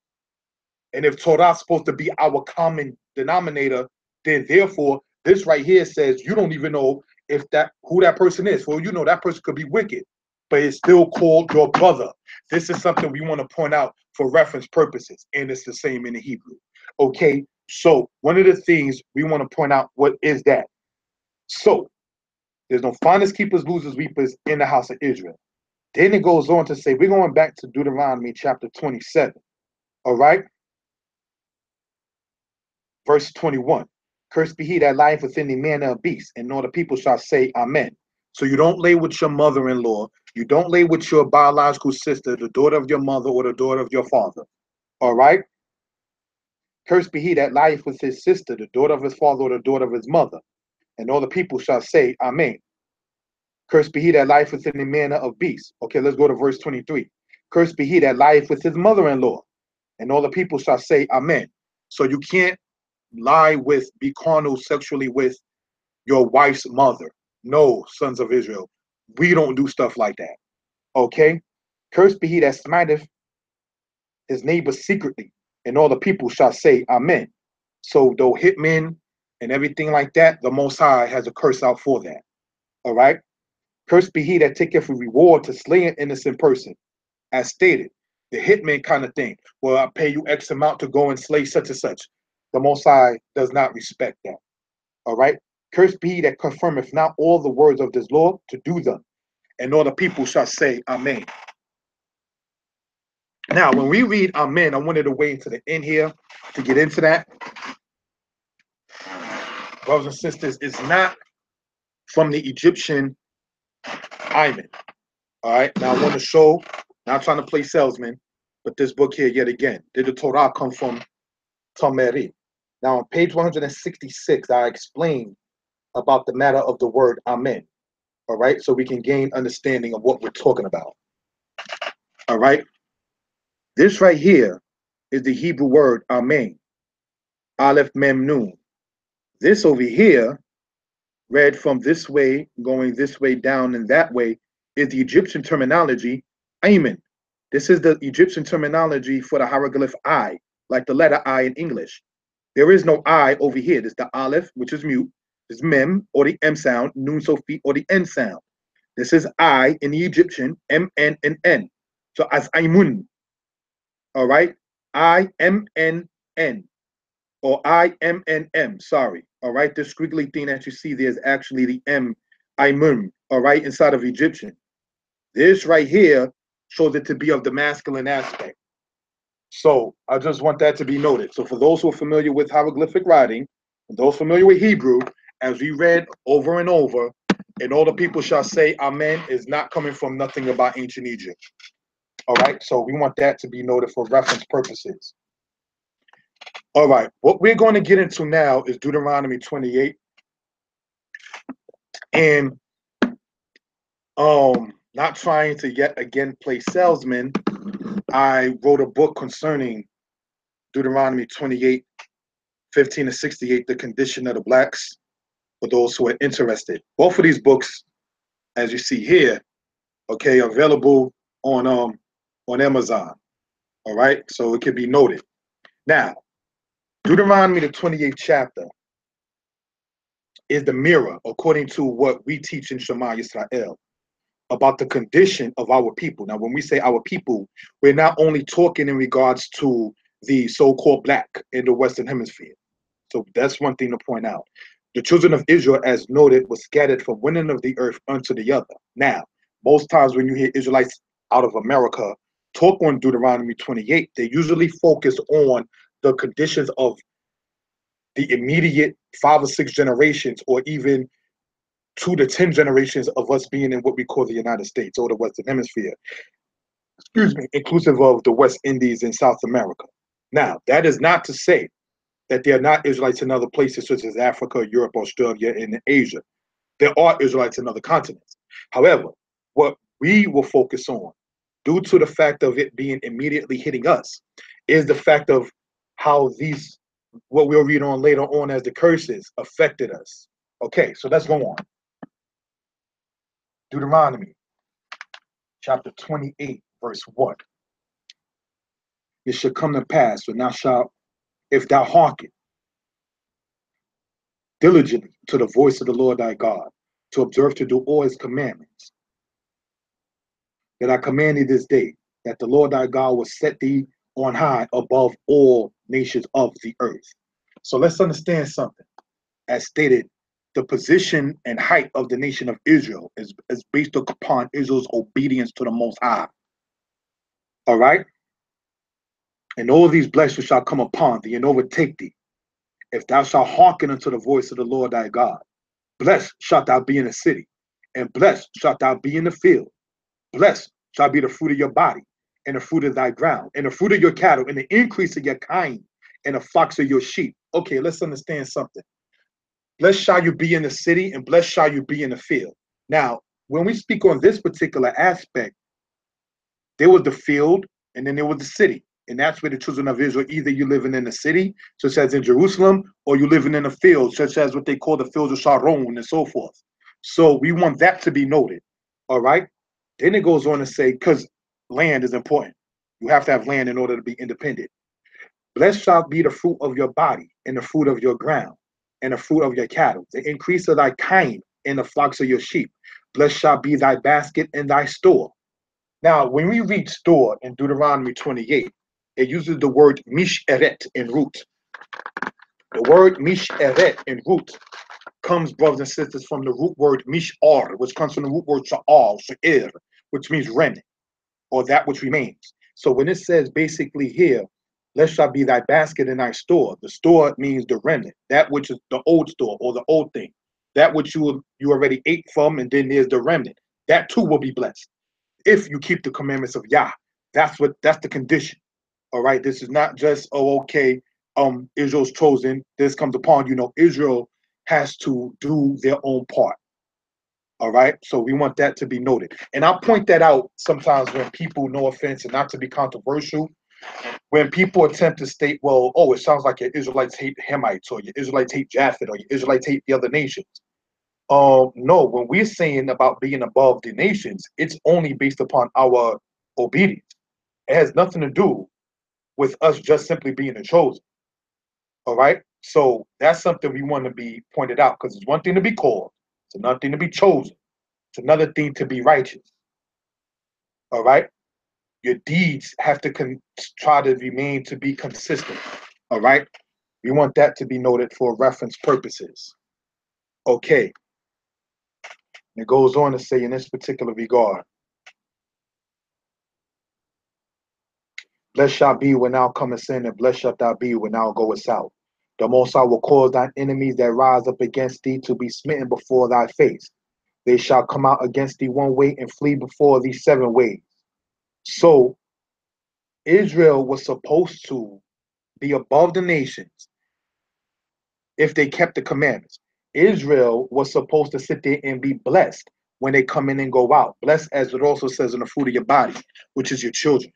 And if Torah is supposed to be our common denominator, then therefore this right here says you don't even know if that who that person is. Well, you know that person could be wicked, but it's still called your brother. This is something we want to point out for reference purposes, and it's the same in the Hebrew. Okay, so one of the things we want to point out, what is that? So there's no finders, keepers, losers, weepers in the house of Israel. Then it goes on to say, we're going back to Deuteronomy chapter 27. All right. Verse 21. Cursed be he that lieth within the manner of beast, and all the people shall say, Amen. So you don't lay with your mother-in-law. You don't lay with your biological sister, the daughter of your mother or the daughter of your father. All right. Cursed be he that lieth with his sister, the daughter of his father or the daughter of his mother. And all the people shall say, Amen. Cursed be he that lieth within the manner of beast. Okay, let's go to verse 23. Cursed be he that lieth with his mother-in-law. And all the people shall say, Amen. So you can't lie with, be carnal sexually with your wife's mother. No, sons of Israel. We don't do stuff like that. Okay? Cursed be he that smiteth his neighbor secretly. And all the people shall say, Amen. So though hitmen and everything like that, the Most High has a curse out for that. All right? Cursed be he that taketh a reward to slay an innocent person, as stated. The hitman kind of thing. Well, I'll pay you X amount to go and slay such and such. The Most High does not respect that. All right? Cursed be he that confirmeth not all the words of this law to do them. And all the people shall say, Amen. Now, when we read Amen, I wanted to wait until the end here to get into that. Brothers and sisters, it's not from the Egyptian Iman. All right? Now, I want to show, not trying to play salesman, but this book here, yet again, did the Torah come from Tameri? Now, on page 166, I explain about the matter of the word Amen. All right? So we can gain understanding of what we're talking about. All right? This right here is the Hebrew word Amen. Aleph Mem Nun. This over here, read from this way, going this way, down and that way, is the Egyptian terminology, Amen. This is the Egyptian terminology for the hieroglyph I, like the letter I in English. There is no I over here. There's the Aleph, which is mute. There's Mem, or the M sound, Nun Sophie, or the N sound. This is I in the Egyptian, M, N, and N. So as Aimun, all right? I, M, N, N. Or I-M-N-M, sorry. All right, this squiggly thing that you see there is actually the M, Imun, all right, inside of Egyptian. This right here shows it to be of the masculine aspect. So I just want that to be noted. So for those who are familiar with hieroglyphic writing, and those familiar with Hebrew, as we read over and over, and all the people shall say Amen is not coming from nothing about ancient Egypt. All right, so we want that to be noted for reference purposes. All right, what we're going to get into now is Deuteronomy 28. And not trying to yet again play salesman, I wrote a book concerning Deuteronomy 28, 15 to 68, the condition of the blacks, for those who are interested. Both of these books, as you see here, okay, are available on Amazon. All right, so it can be noted. Now, Deuteronomy, the 28th chapter, is the mirror, according to what we teach in Shema Yisrael, about the condition of our people. Now, when we say our people, we're not only talking in regards to the so-called black in the Western Hemisphere. So that's one thing to point out. The children of Israel, as noted, was scattered from one end of the earth unto the other. Now, most times when you hear Israelites out of America talk on Deuteronomy 28, they usually focus on the conditions of the immediate 5 or 6 generations, or even 2 to 10 generations of us being in what we call the United States or the Western Hemisphere, excuse me, inclusive of the West Indies and South America. Now, that is not to say that there are not Israelites in other places such as Africa, Europe, Australia, and Asia. There are Israelites in other continents. However, what we will focus on, due to the fact of it being immediately hitting us, is the fact of how these, what we'll read on later on as the curses, affected us. Okay, so let's go on. Deuteronomy chapter 28, verse 1. It shall come to pass when thou shalt, if thou hearken diligently to the voice of the Lord thy God, to observe to do all his commandments, that I command thee this day, that the Lord thy God will set thee on high above all nations of the earth. So let's understand something. As stated, the position and height of the nation of Israel is based upon Israel's obedience to the Most High. All right? And all these blessings shall come upon thee and overtake thee, if thou shalt hearken unto the voice of the Lord thy God. Blessed shalt thou be in the city, and blessed shalt thou be in the field. Blessed shall be the fruit of your body, and the fruit of thy ground, and the fruit of your cattle, and the increase of your kind, and the flocks of your sheep. Okay, let's understand something. Blessed shall you be in the city, and blessed shall you be in the field. Now, when we speak on this particular aspect, there was the field, and then there was the city. And that's where the children of Israel, either you're living in the city, such as in Jerusalem, or you're living in the field, such as what they call the fields of Sharon and so forth. So we want that to be noted. All right. Then it goes on to say, because land is important. You have to have land in order to be independent. Blessed shall be the fruit of your body, and the fruit of your ground, and the fruit of your cattle, the increase of thy kind, and the flocks of your sheep. Blessed shall be thy basket and thy store. Now, when we read store in Deuteronomy 28, it uses the word misheret in root. The word misheret in root comes, brothers and sisters, from the root word mishar, which comes from the root word sha'al, sha'ir, which means remnant, or that which remains. So when it says basically here, blessed shall be thy basket and thy store, the store means the remnant, that which is the old store or the old thing, that which you already ate from, and then there's the remnant. That too will be blessed if you keep the commandments of Yah. That's the condition. All right. This is not just, oh, okay, Israel's chosen, this comes upon you. No, Israel has to do their own part. All right. So we want that to be noted. And I'll point that out sometimes when people, no offense, and not to be controversial, when people attempt to state, well, oh, it sounds like your Israelites hate Hamites, or your Israelites hate Japhet, or your Israelites hate the other nations. No, when we're saying about being above the nations, it's only based upon our obedience. It has nothing to do with us just simply being the chosen. All right. So that's something we want to be pointed out, because it's one thing to be called, it's another thing to be chosen, it's another thing to be righteous. All right. Your deeds have to try to remain to be consistent. All right. We want that to be noted for reference purposes. Okay. It goes on to say in this particular regard, blessed shall be when thou comest in, and blessed shalt thou be when thou goest out. The Most High will cause thine enemies that rise up against thee to be smitten before thy face. They shall come out against thee one way and flee before thee 7 ways. So Israel was supposed to be above the nations if they kept the commandments. Israel was supposed to sit there and be blessed when they come in and go out. Blessed, as it also says, in the fruit of your body, which is your children.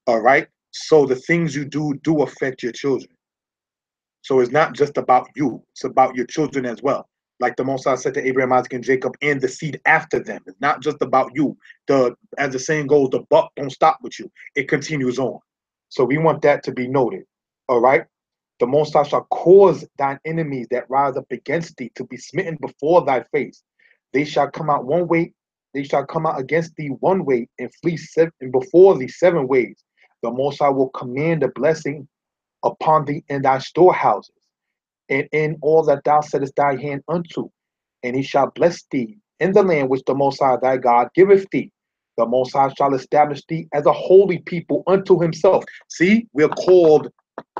All right. So the things you do affect your children. So it's not just about you, it's about your children as well. Like the Most High said to Abraham, Isaac, and Jacob, and the seed after them. It's not just about you. As the saying goes, the buck don't stop with you. It continues on. So we want that to be noted. All right. The Most High shall cause thine enemies that rise up against thee to be smitten before thy face. They shall come out one way, they shall come out against thee one way and flee and before thee 7 ways. The Most High will command a blessing upon thee in thy storehouses, and in all that thou settest thy hand unto. And he shall bless thee in the land which the Most High thy God giveth thee. The Most High shall establish thee as a holy people unto himself. See, we're called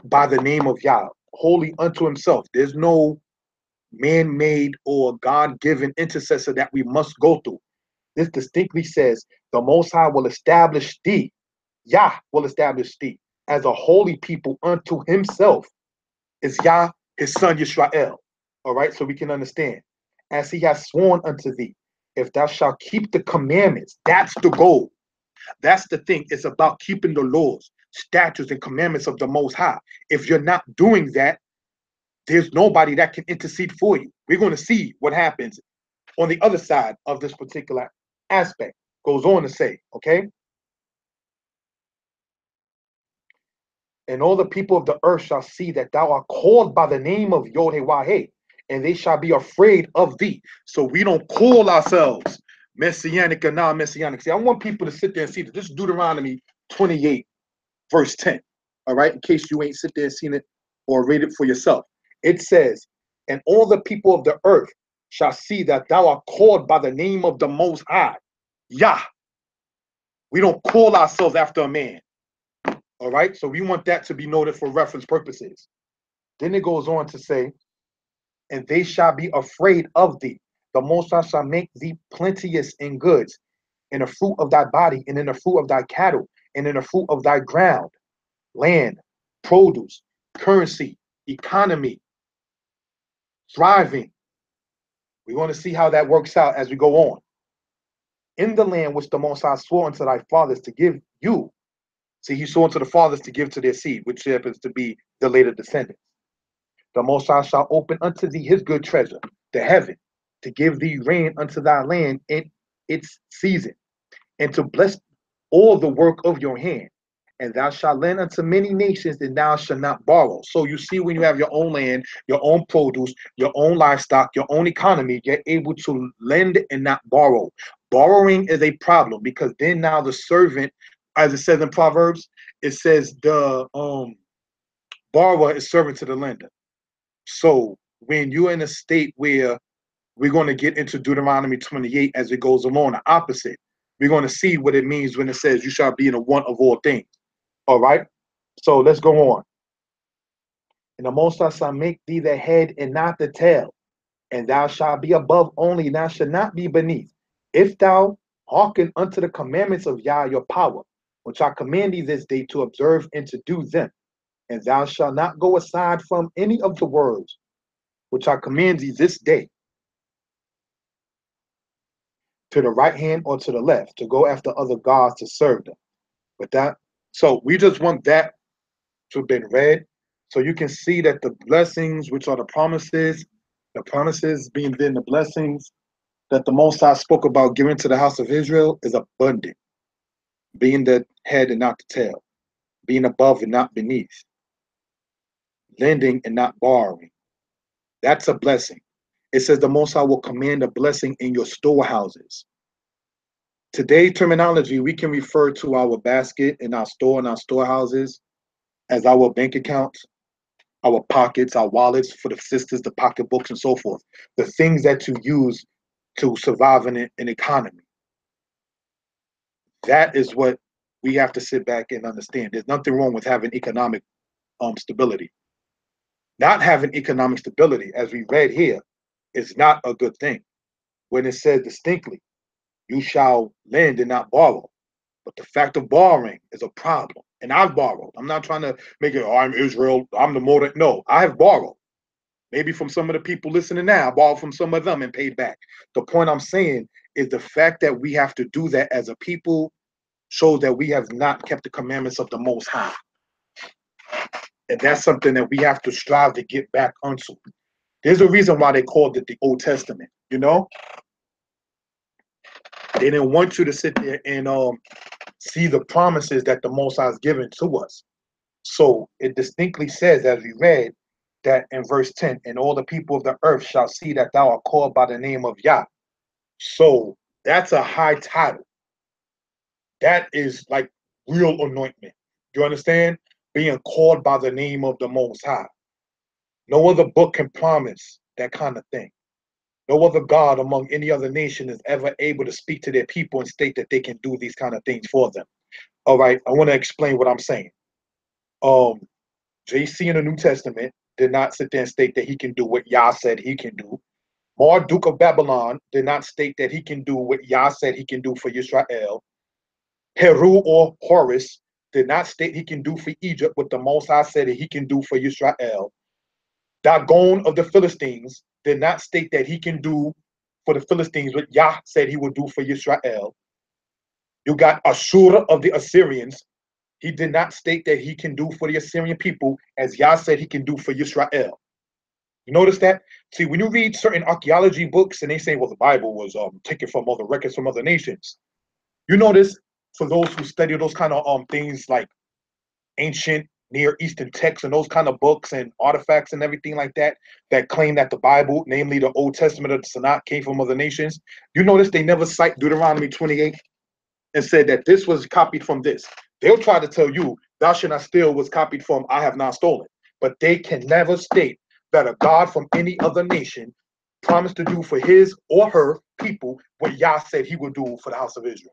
by the name of Yah, holy unto himself. There's no man-made or God-given intercessor that we must go through. This distinctly says the Most High will establish thee, Yah will establish thee as a holy people unto himself. Is Yah his son Yisrael? All right, so we can understand. As he has sworn unto thee, if thou shalt keep the commandments, that's the goal. That's the thing. It's about keeping the laws, statutes, and commandments of the Most High. If you're not doing that, there's nobody that can intercede for you. We're going to see what happens on the other side of this particular aspect. Goes on to say, okay? And all the people of the earth shall see that thou art called by the name of Yod-Heh-Wah-Heh, and they shall be afraid of thee. So we don't call ourselves messianic or non-messianic. See, I want people to sit there and see that this is Deuteronomy 28, verse 10. All right, in case you ain't sit there and seen it or read it for yourself. It says, and all the people of the earth shall see that thou art called by the name of the Most High, Yah. We don't call ourselves after a man. All right, so we want that to be noted for reference purposes. Then it goes on to say, and they shall be afraid of thee. The Most High shall make thee plenteous in goods, in the fruit of thy body, and in the fruit of thy cattle, and in the fruit of thy ground, land, produce, currency, economy, thriving. We want to see how that works out as we go on. In the land which the Most High swore unto thy fathers to give you. See, he swore unto the fathers to give to their seed, which happens to be the later descendants. The Most High shall open unto thee his good treasure, the heaven, to give thee rain unto thy land in its season, and to bless all the work of your hand. And thou shalt lend unto many nations, and thou shalt not borrow. So you see, when you have your own land, your own produce, your own livestock, your own economy, you're able to lend and not borrow. Borrowing is a problem, because then now the servant, as it says in Proverbs, it says the borrower is servant to the lender. So when you're in a state where we're going to get into Deuteronomy 28 as it goes along, the opposite, we're going to see what it means when it says you shall be in a want of all things. All right, so let's go on. And the Most High shall make thee the head and not the tail, and thou shalt be above only, and thou shalt not be beneath. If thou hearken unto the commandments of Yah your power, which I command thee this day to observe and to do them, and thou shalt not go aside from any of the words which I command thee this day, to the right hand or to the left, to go after other gods to serve them. But that, so we just want that to have been read, so you can see that the blessings, which are the promises being then the blessings that the Most High spoke about giving to the house of Israel, is abundant. Being the head and not the tail, being above and not beneath, lending and not borrowing. That's a blessing. It says the Most High will command a blessing in your storehouses. Today's terminology, we can refer to our basket in our store and our storehouses as our bank accounts, our pockets, our wallets, for the sisters, the pocketbooks, and so forth. The things that you use to survive in an economy. That is what we have to sit back and understand. There's nothing wrong with having economic stability. Not having economic stability, as we read here, is not a good thing. When it says distinctly, you shall lend and not borrow. But the fact of borrowing is a problem. And I've borrowed. I'm not trying to make it, oh, I'm Israel, I'm the more. No, I have borrowed. Maybe from some of the people listening now, I borrowed from some of them and paid back. The point I'm saying is the fact that we have to do that as a people shows that we have not kept the commandments of the Most High. And that's something that we have to strive to get back onto. There's a reason why they called it the Old Testament, you know? They didn't want you to sit there and see the promises that the Most High has given to us. So it distinctly says, as we read, that in verse 10, and all the people of the earth shall see that thou art called by the name of Yah. So that's a high title. That is like real anointment. You understand? Being called by the name of the Most High. No other book can promise that kind of thing. No other God among any other nation is ever able to speak to their people and state that they can do these kind of things for them. All right, I want to explain what I'm saying. JC in the New Testament did not sit there and state that he can do what Yah said he can do. Marduk of Babylon did not state that he can do what Yah said he can do for Israel. Heru or Horus did not state he can do for Egypt what the Most High said that he can do for Israel. Dagon of the Philistines did not state that he can do for the Philistines what Yah said he would do for Israel. You got Ashura of the Assyrians. He did not state that he can do for the Assyrian people as Yah said he can do for Israel. You notice that? See, when you read certain archaeology books and they say, well, the Bible was taken from other records from other nations, you notice for those who study those kind of things like ancient Near Eastern texts and those kind of books and artifacts and everything like that, that claim that the Bible, namely the Old Testament of the Tanakh, came from other nations, you notice they never cite Deuteronomy 28 and said that this was copied from this. They'll try to tell you, thou shalt not steal was copied from I have not stolen. But they can never state that a God from any other nation promised to do for his or her people what Yah said he would do for the house of Israel.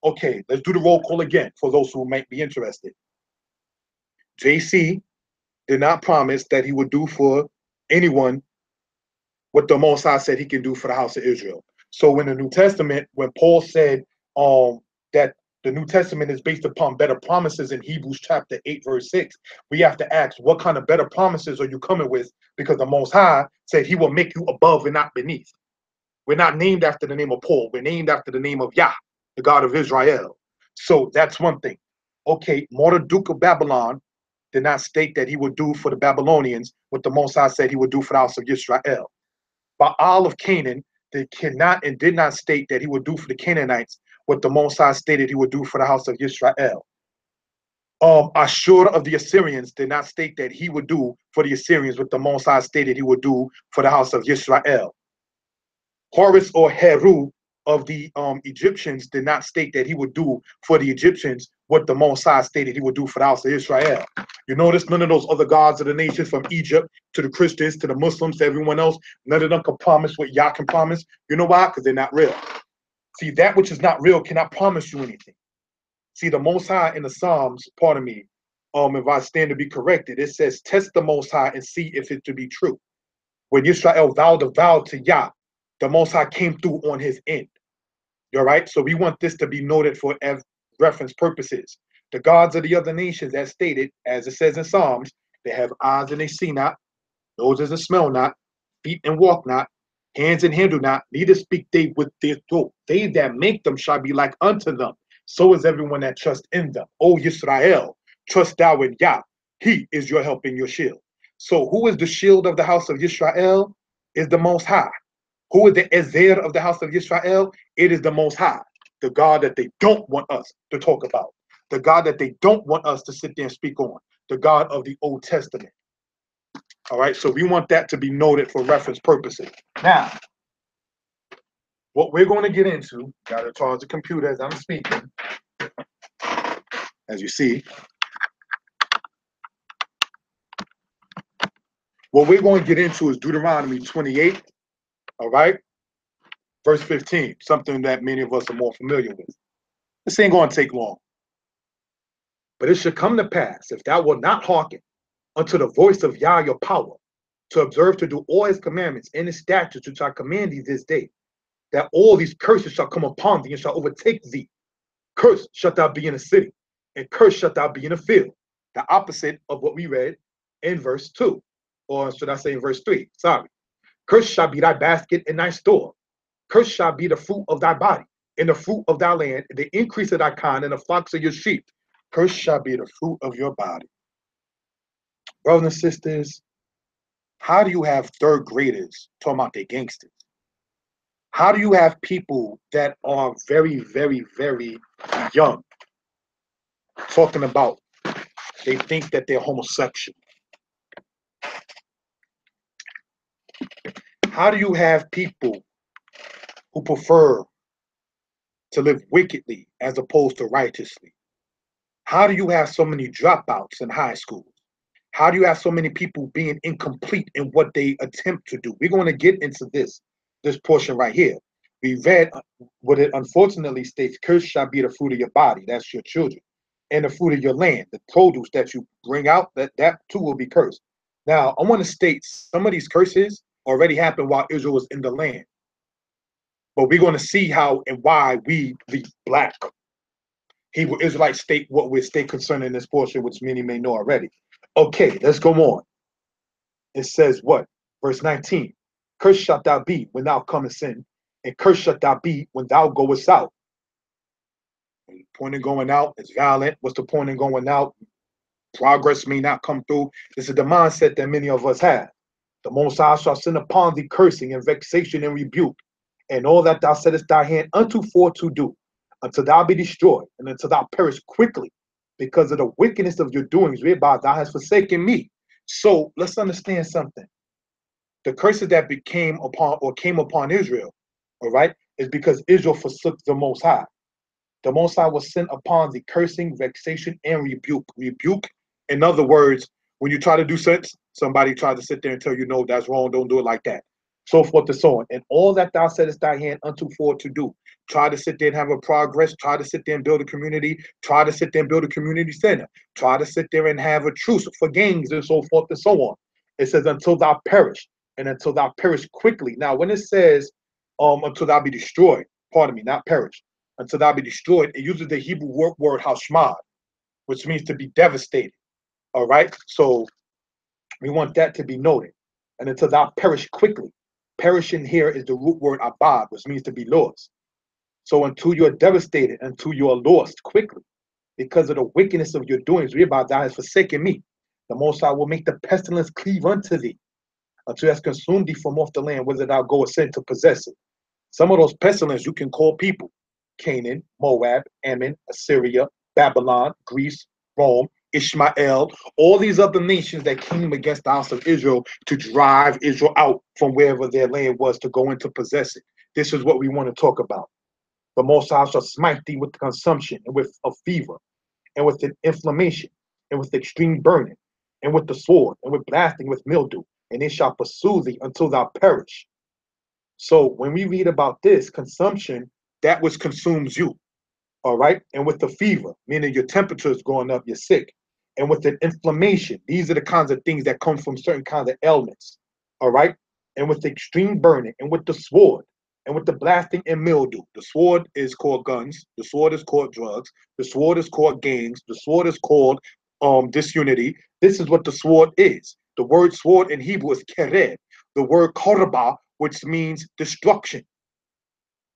Okay, let's do the roll call again for those who might be interested. JC did not promise that he would do for anyone what the Most High said he can do for the house of Israel. So in the New Testament, when Paul said that the New Testament is based upon better promises in Hebrews chapter 8, verse 6, we have to ask, what kind of better promises are you coming with? Because the Most High said he will make you above and not beneath. We're not named after the name of Paul. We're named after the name of Yah, the God of Israel. So that's one thing. Okay, Marduk of Babylon did not state that he would do for the Babylonians what the Most High said he would do for the house of Israel. Baal of Canaan cannot and did not state that he would do for the Canaanites what the Most High stated he would do for the house of Israel. Ashur of the Assyrians did not state that he would do for the Assyrians what the Most High stated he would do for the house of Israel. Horus or Heru of the Egyptians did not state that he would do for the Egyptians what the Most High stated he would do for the house of Israel. You notice none of those other gods of the nations, from Egypt to the Christians to the Muslims to everyone else, none of them can promise what Yah can promise. You know why? Because they're not real. See, that which is not real cannot promise you anything. See, the Most High in the Psalms, pardon me, if I stand to be corrected, it says, test the Most High and see if it to be true. When Israel vowed a vow to Yah, the Most High came through on his end. All right? So we want this to be noted for reference purposes. The gods of the other nations, as stated, as it says in Psalms, they have eyes and they see not, noses and smell not, feet and walk not, hands and handle not, neither speak they with their throat. They that make them shall be like unto them. So is everyone that trusts in them. O Yisrael, trust thou in Yah. He is your help and your shield. So who is the shield of the house of Yisrael? Is the Most High. Who is the Ezer of the house of Israel? It is the Most High, the God that they don't want us to talk about, the God that they don't want us to sit there and speak on, the God of the Old Testament. All right, so we want that to be noted for reference purposes. Now, what we're going to get into, got to charge the computer as I'm speaking, as you see. What we're going to get into is Deuteronomy 28, all right, verse 15, something that many of us are more familiar with. This ain't going to take long. But it shall come to pass, if thou wilt not hearken unto the voice of Yah your power, to observe to do all his commandments and his statutes which I command thee this day, that all these curses shall come upon thee and shall overtake thee. Cursed shalt thou be in a city, and cursed shalt thou be in a field. The opposite of what we read in verse 2, or should I say in verse 3? Sorry. Cursed shall be thy basket and thy store. Cursed shall be the fruit of thy body, and the fruit of thy land, and the increase of thy kind, and the flocks of your sheep. Cursed shall be the fruit of your body. Brothers and sisters, how do you have third graders talking about they gangsters? How do you have people that are very, very, very young talking about They think that they're homosexual. How do you have people who prefer to live wickedly as opposed to righteously? How do you have so many dropouts in high schools? How do you have so many people being incomplete in what they attempt to do? We're going to get into this portion right here. We read what it unfortunately states, cursed shall be the fruit of your body, that's your children, and the fruit of your land, the produce that you bring out, that too will be cursed. Now, I want to state some of these curses already happened while Israel was in the land. But we're going to see how and why we, the black Hebrew Israelites, state what we state concerning this portion, which many may know already. Okay, let's go on. It says what? Verse 19. Cursed shalt thou be when thou comest in, and cursed shalt thou be when thou goest out. And the point in going out is violent. What's the point in going out? Progress may not come through. This is the mindset that many of us have. The Most High shall send upon thee cursing and vexation and rebuke, and all that thou settest thy hand unto for to do, until thou be destroyed, and until thou perish quickly, because of the wickedness of your doings, whereby thou hast forsaken me. So let's understand something. The curses that came upon Israel, all right, is because Israel forsook the Most High. The Most High was sent upon the cursing, vexation, and rebuke. Rebuke, in other words, when you try to do sense, somebody tried to sit there and tell you, no, that's wrong, don't do it like that. So forth and so on. And all that thou settest thy hand unto for to do. Try to sit there and have a progress. Try to sit there and build a community. Try to sit there and build a community center. Try to sit there and have a truce for gangs and so forth and so on. It says, until thou perish, and until thou perish quickly. Now, when it says, until thou be destroyed, pardon me, not perish, until thou be destroyed, it uses the Hebrew word hashmad, which means to be devastated. All right? So we want that to be noted. And until thou perish quickly. Perishing here is the root word abad, which means to be lost. So until you're devastated, until you are lost quickly, because of the wickedness of your doings, whereby thou hast forsaken me, the Most High will make the pestilence cleave unto thee, until it has consumed thee from off the land, whither thou goest in to possess it. Some of those pestilence you can call people: Canaan, Moab, Ammon, Assyria, Babylon, Greece, Rome, Ishmael, all these other nations that came against the house of Israel to drive Israel out from wherever their land was to go in to possess it. This is what we want to talk about. The Most High shall smite thee with consumption and with a fever, and with an inflammation, and with extreme burning, and with the sword, and with blasting, with mildew, and it shall pursue thee until thou perish. So when we read about this consumption, that which consumes you, all right, and with the fever, meaning your temperature is going up, you're sick, and with the inflammation, these are the kinds of things that come from certain kinds of ailments, all right, and with the extreme burning, and with the sword, and with the blasting and mildew. The sword is called guns, the sword is called drugs, the sword is called gangs, the sword is called disunity. This is what the sword is. The word sword in Hebrew is kered. The word korba, which means destruction.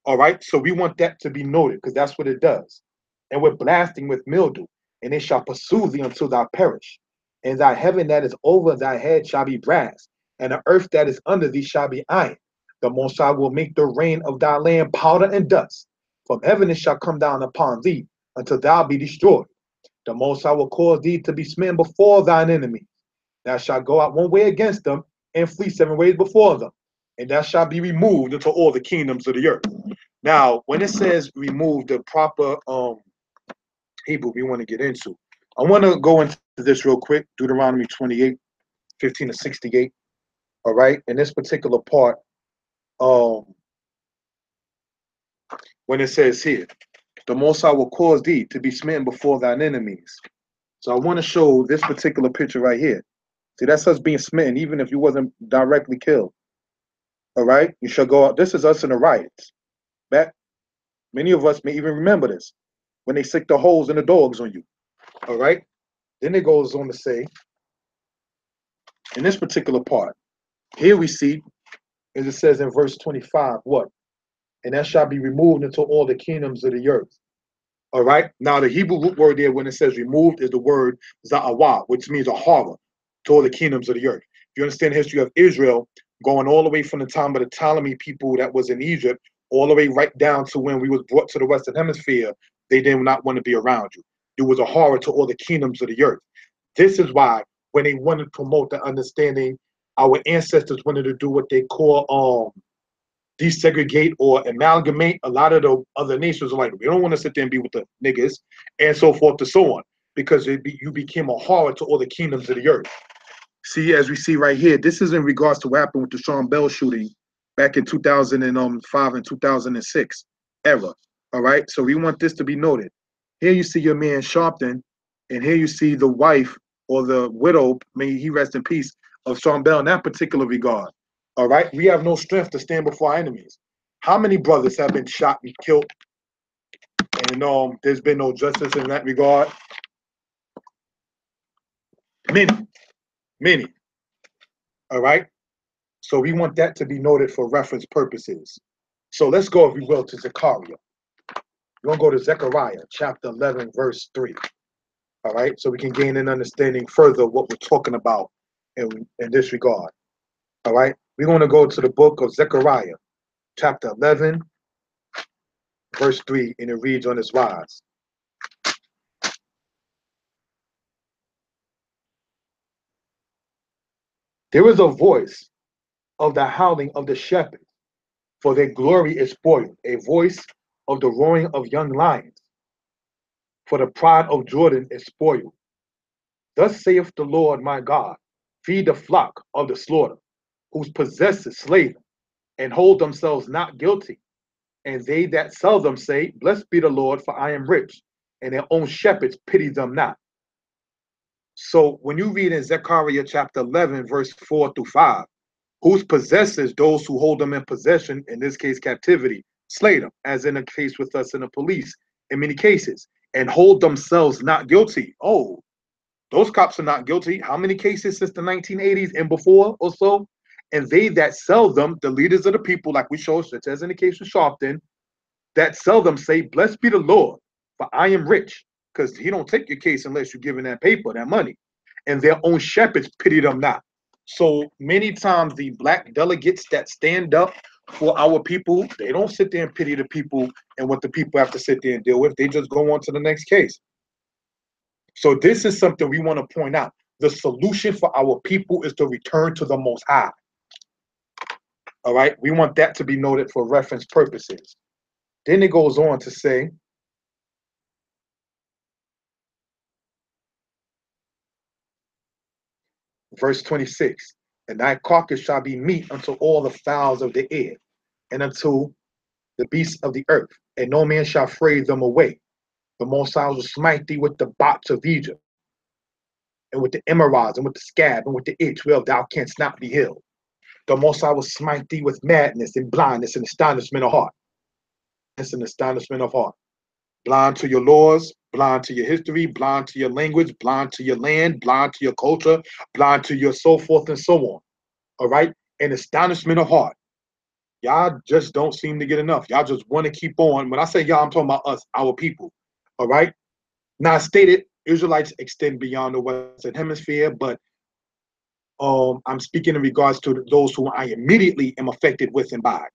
All right, so we want that to be noted because that's what it does. And we're blasting with mildew, and it shall pursue thee until thou perish. And thy heaven that is over thy head shall be brass, and the earth that is under thee shall be iron. The Most High will make the rain of thy land powder and dust. From heaven it shall come down upon thee until thou be destroyed. The Most High will cause thee to be smitten before thine enemies. Thou shalt go out one way against them and flee 7 ways before them. And thou shalt be removed into all the kingdoms of the earth. Now, when it says remove the proper Hebrew we want to get into, I want to go into this real quick. Deuteronomy 28, 15 to 68. All right. In this particular part, when it says here, the Most High will cause thee to be smitten before thine enemies. So I want to show this particular picture right here. See, that's us being smitten, even if you wasn't directly killed. All right. You shall go out. This is us in the riots. Back. Many of us may even remember this when they stick the holes in the dogs on you. All right. Then it goes on to say, in this particular part, here we see, as it says in verse 25, what? And that shall be removed into all the kingdoms of the earth. All right. Now, the Hebrew root word there, when it says removed, is the word za'awa, which means a horror to all the kingdoms of the earth. If you understand the history of Israel, going all the way from the time of the Ptolemy people that was in Egypt, all the way right down to when we was brought to the Western Hemisphere, they did not want to be around you. It was a horror to all the kingdoms of the earth. This is why when they wanted to promote the understanding, our ancestors wanted to do what they call desegregate or amalgamate. A lot of the other nations are like, we don't want to sit there and be with the niggas, and so forth and so on, because you became a horror to all the kingdoms of the earth. See, as we see right here, this is in regards to what happened with the Sean Bell shooting back in 2005 and 2006 era. All right, so we want this to be noted. Here you see your man Sharpton, and here you see the wife or the widow, may he rest in peace, of Sean Bell in that particular regard. All right, we have no strength to stand before our enemies. How many brothers have been shot and killed, and there's been no justice in that regard? Many, many. All right, so we want that to be noted for reference purposes. So let's go, if we will, to Zechariah. We're going to go to Zechariah chapter 11, verse 3. All right, so we can gain an understanding further of what we're talking about in this regard. All right, we're going to go to the book of Zechariah chapter 11, verse 3, and it reads on this wise. There is a voice of the howling of the shepherds, for their glory is spoiled, a voice of the roaring of young lions, for the pride of Jordan is spoiled. Thus saith the Lord my God, feed the flock of the slaughter, whose possessors slay them, and hold themselves not guilty. And they that sell them say, blessed be the Lord, for I am rich, and their own shepherds pity them not. So when you read in Zechariah chapter 11, verse 4 through 5, whose possessors, those who hold them in possession, in this case captivity, slay them, as in the case with us in the police, in many cases, and hold themselves not guilty. Oh, those cops are not guilty. How many cases since the 1980s and before or so? And they that sell them, the leaders of the people, like we showed, such as in the case of Sharpton, that sell them say, blessed be the Lord, for I am rich. Because he don't take your case unless you're giving that paper, that money. And their own shepherds pity them not. So many times the black delegates that stand up for our people, they don't sit there and pity the people and what the people have to sit there and deal with. They just go on to the next case. So this is something we want to point out. The solution for our people is to return to the Most High. All right, we want that to be noted for reference purposes. Then it goes on to say, verse 26, and thy carcass shall be meat unto all the fowls of the air, and unto the beasts of the earth, and no man shall fray them away. The Most High will smite thee with the bots of Egypt, and with the emeralds, and with the scab, and with the itch, whereof thou canst not be healed. The Most High will smite thee with madness and blindness and astonishment of heart. It's an astonishment of heart. Blind to your laws, blind to your history, blind to your language, blind to your land, blind to your culture, blind to your so forth and so on. All right? An astonishment of heart. Y'all just don't seem to get enough. Y'all just want to keep on. When I say y'all, I'm talking about us, our people. All right? Now, I stated Israelites extend beyond the Western Hemisphere, but I'm speaking in regards to those who I immediately am affected with and by.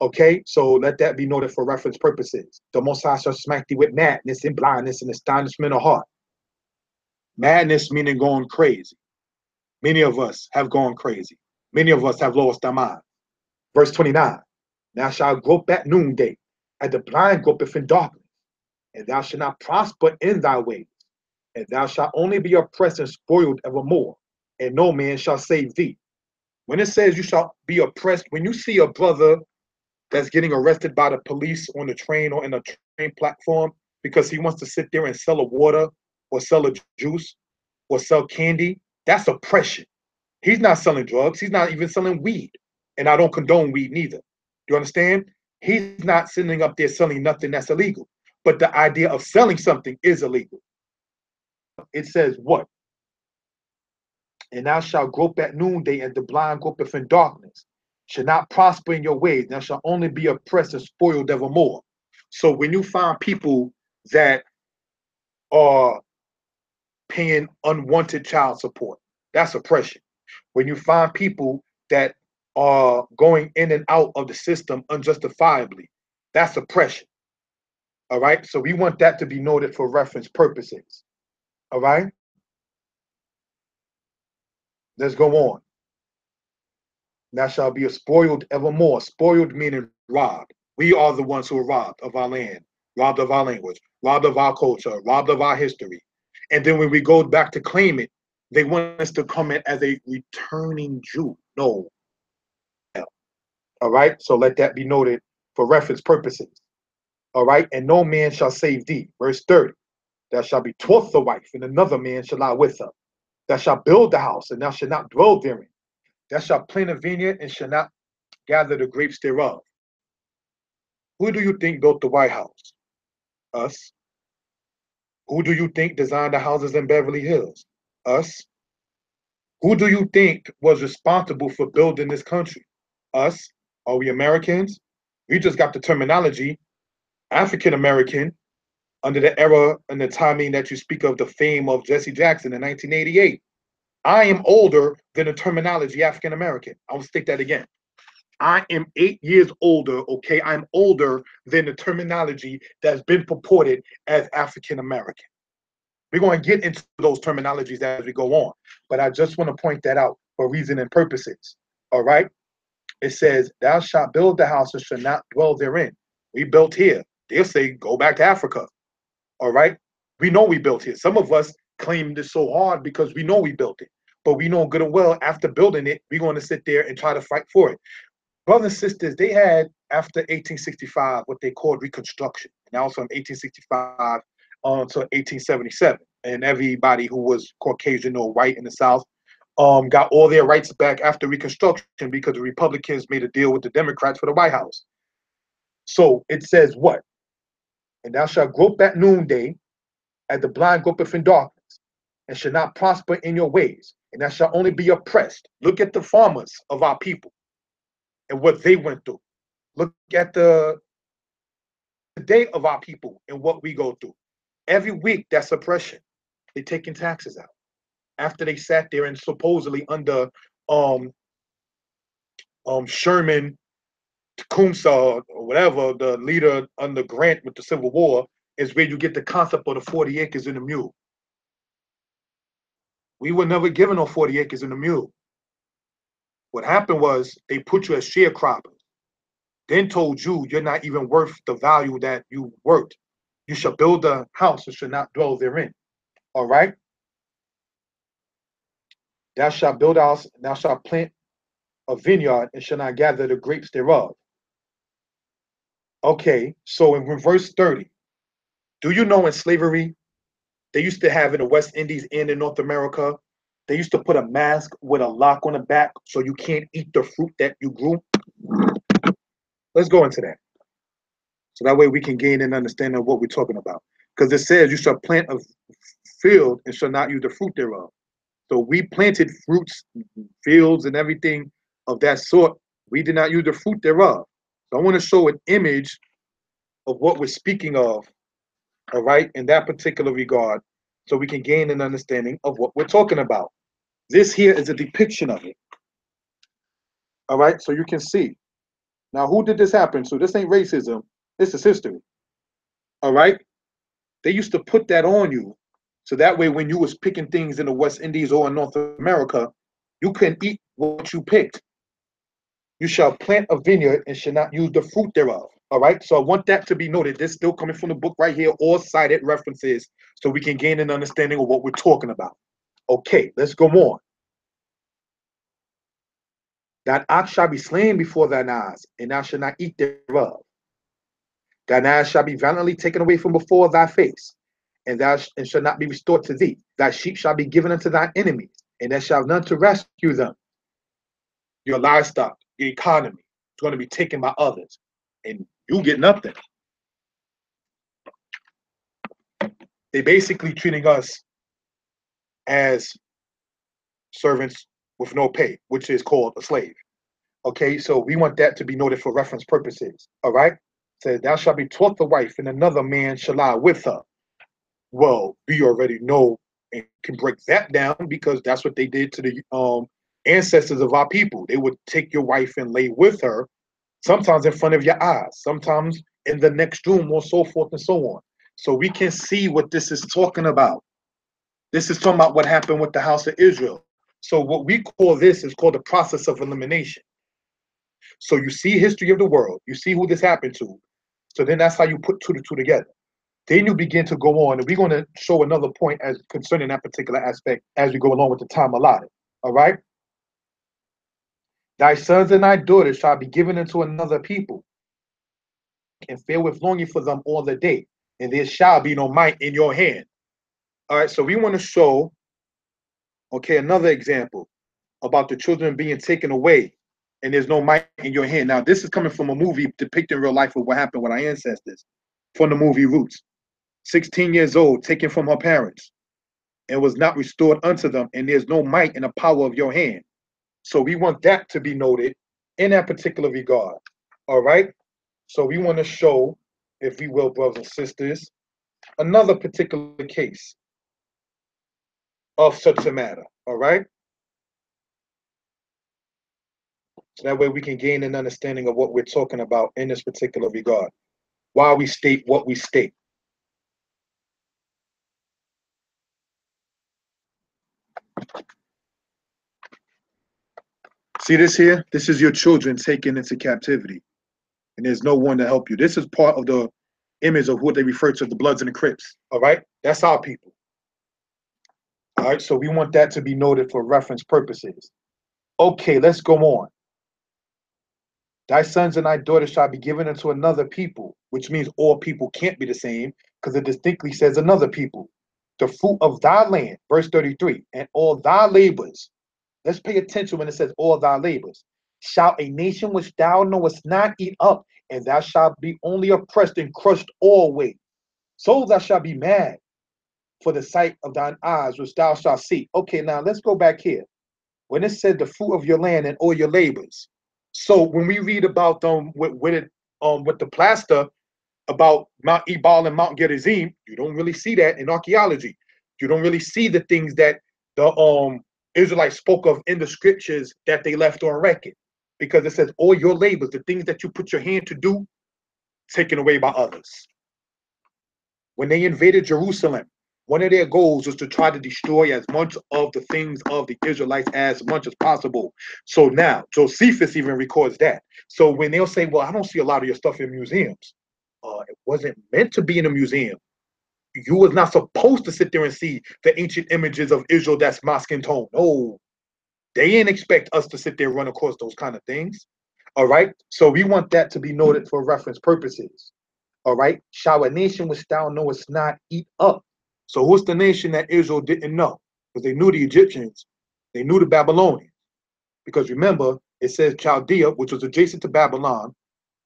Okay, so let that be noted for reference purposes. The Most High shall smite thee with madness and blindness and astonishment of heart. Madness meaning going crazy. Many of us have gone crazy. Many of us have lost our mind. Verse 29, thou shalt grope at noonday, and the blind gropeth in darkness, and thou shalt not prosper in thy ways, and thou shalt only be oppressed and spoiled evermore, and no man shall save thee. When it says you shall be oppressed, when you see a brother that's getting arrested by the police on the train or in a train platform because he wants to sit there and sell a water or sell a juice or sell candy, that's oppression. He's not selling drugs. He's not even selling weed. And I don't condone weed neither. You understand? He's not sitting up there selling nothing that's illegal. But the idea of selling something is illegal. It says what? And thou shalt grope at noonday, and the blind gropeth in darkness. Shall not prosper in your ways. Thou shalt only be oppressed and spoiled evermore. So when you find people that are paying unwanted child support, that's oppression. When you find people that are going in and out of the system unjustifiably, that's oppression. All right. So we want that to be noted for reference purposes. All right. Let's go on. Thou shalt be spoiled evermore. Spoiled meaning robbed. We are the ones who are robbed of our land, robbed of our language, robbed of our culture, robbed of our history. And then when we go back to claim it, they want us to come in as a returning Jew. No. All right. So let that be noted for reference purposes. All right. And no man shall save thee. Verse 30. Thou shalt be taught the wife, and another man shall lie with her. Thou shalt build the house, and thou shalt not dwell therein. Thou shalt plant a vineyard, and shall not gather the grapes thereof. Who do you think built the White House? Us. Who do you think designed the houses in Beverly Hills? Us. Who do you think was responsible for building this country? Us. Are we Americans? We just got the terminology African American under the era and the timing that you speak of the fame of Jesse Jackson in 1988. I am older than the terminology African American. I'll state that again. I am 8 years older, okay? I'm older than the terminology that's been purported as African American. We're going to get into those terminologies as we go on, but I just want to point that out for reason and purposes, all right? It says, thou shalt build the house and shall not dwell therein. We built here. They'll say, go back to Africa, all right? We know we built here. Some of us claim this so hard because we know we built it, but we know good and well after building it, we're going to sit there and try to fight for it. Brothers and sisters, they had, after 1865, what they called Reconstruction. And that was from 1865 to 1877. And everybody who was Caucasian or white in the South got all their rights back after Reconstruction because the Republicans made a deal with the Democrats for the White House. So it says what? And thou shalt grope at noonday, as the blind gropeth in darkness, and shall not prosper in your ways, and thou shalt only be oppressed. Look at the farmers of our people and what they went through. Look at the day of our people and what we go through. Every week, that's oppression. They're taking taxes out. After they sat there and supposedly under Sherman, Tecumseh, or whatever, the leader under Grant with the Civil War, is where you get the concept of the 40 acres and a mule. We were never given no 40 acres and a mule. What happened was they put you as sharecroppers, then told you you're not even worth the value that you worth. You shall build a house and shall not dwell therein. All right? Thou shalt build a house, thou shalt plant a vineyard and shall not gather the grapes thereof. Okay, so in verse 30, do you know in slavery, they used to have in the West Indies and in North America, they used to put a mask with a lock on the back so you can't eat the fruit that you grew? Let's go into that. So that way we can gain an understanding of what we're talking about. Because it says you shall plant a field and shall not use the fruit thereof. So we planted fruits, fields, and everything of that sort. We did not use the fruit thereof. So I want to show an image of what we're speaking of, all right, in that particular regard, so we can gain an understanding of what we're talking about. This here is a depiction of it. All right, so you can see. Now, who did this happen to? This ain't racism. This is history. All right? They used to put that on you. So that way, when you was picking things in the West Indies or in North America, you couldn't eat what you picked. You shall plant a vineyard and shall not use the fruit thereof. All right? So I want that to be noted. This still coming from the book right here, all cited references, so we can gain an understanding of what we're talking about. Okay, let's go on. That ox shall be slain before thine eyes, and thou shalt not eat thereof. Thine eyes shall be violently taken away from before thy face, and shall not be restored to thee. Thy sheep shall be given unto thine enemies, and there shall none to rescue them. Your livestock, your economy, is going to be taken by others, and you get nothing. They basically treating us as servants with no pay, which is called a slave. Okay, so we want that to be noted for reference purposes. All right, says thou shalt be taught the wife, and another man shall lie with her. Well, we already know and can break that down because that's what they did to the ancestors of our people. They would take your wife and lay with her, sometimes in front of your eyes, sometimes in the next room, or so forth and so on. So we can see what this is talking about. This is talking about what happened with the house of Israel. So what we call this is called the process of elimination. So you see history of the world, you see who this happened to. So then that's how you put two to two together. Then you begin to go on, and we're going to show another point as concerning that particular aspect as we go along with the time allotted. All right? Thy sons and thy daughters shall be given into another people, and fear with longing for them all the day, and there shall be no might in your hand. All right, so we want to show, okay, another example about the children being taken away, and there's no might in your hand. Now, this is coming from a movie depicting real life of what happened with our ancestors from the movie Roots. 16 years old, taken from her parents, and was not restored unto them, and there's no might in the power of your hand. So we want that to be noted in that particular regard. All right? So we want to show, if we will, brothers and sisters, another particular case of such a matter. All right? So that way we can gain an understanding of what we're talking about in this particular regard. Why we state what we state. See this here? This is your children taken into captivity, and there's no one to help you. This is part of the image of what they refer to as the Bloods and the Crips. All right? That's our people. All right? So we want that to be noted for reference purposes. Okay, let's go on. Thy sons and thy daughters shall be given unto another people, which means all people can't be the same, because it distinctly says another people. The fruit of thy land, verse 33, and all thy labors. Let's pay attention when it says all thy labors. Shall a nation which thou knowest not eat up, and thou shalt be only oppressed and crushed always. So thou shalt be mad for the sight of thine eyes, which thou shalt see. Okay, now let's go back here. When it said the fruit of your land and all your labors. So when we read about with the plaster about Mount Ebal and Mount Gerizim, you don't really see that in archaeology. You don't really see the things that the Israelites spoke of in the scriptures that they left on record, because it says all your labors, the things that you put your hand to do, taken away by others. When they invaded Jerusalem, one of their goals was to try to destroy as much of the things of the Israelites as much as possible. So now, Josephus even records that. So when they'll say, well, I don't see a lot of your stuff in museums, it wasn't meant to be in a museum. You was not supposed to sit there and see the ancient images of Israel that's mosque and tomb. No, they didn't expect us to sit there and run across those kind of things. All right, so we want that to be noted for reference purposes. All right, shall a nation which thou knowest not eat up? So what's the nation that Israel didn't know? Because they knew the Egyptians, they knew the Babylonians. Because remember, it says Chaldea, which was adjacent to Babylon,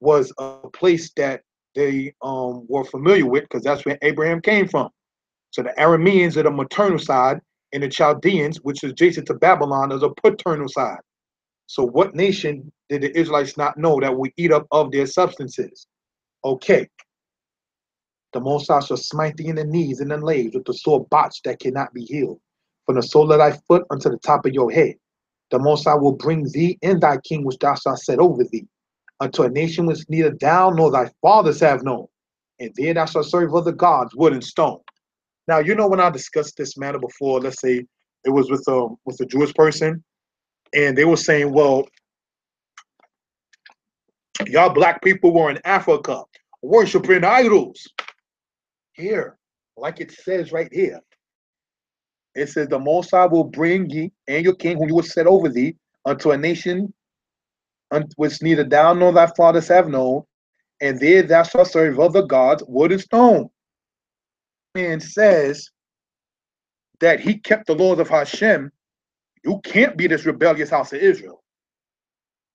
was a place that they were familiar with, because that's where Abraham came from. So the Arameans are the maternal side, and the Chaldeans, which is adjacent to Babylon, is a paternal side. So what nation did the Israelites not know that would eat up of their substances? Okay. The Most High shall smite thee in the knees and the legs with the sore botch that cannot be healed, from the sole of thy foot unto the top of your head. The Most High will bring thee and thy king which thou shalt set over thee, unto a nation which neither thou nor thy fathers have known, and there thou shalt serve other gods, wood and stone. Now, you know, when I discussed this matter before, let's say it was with a Jewish person, and they were saying, well, y'all black people were in Africa worshiping idols. Here, like it says right here, it says, the Most High will bring ye and your king, whom you will set over thee, unto a nation which neither thou nor thy fathers have known, and there thou shalt serve other gods, wood and stone. And says that he kept the laws of Hashem. You can't be this rebellious house of Israel.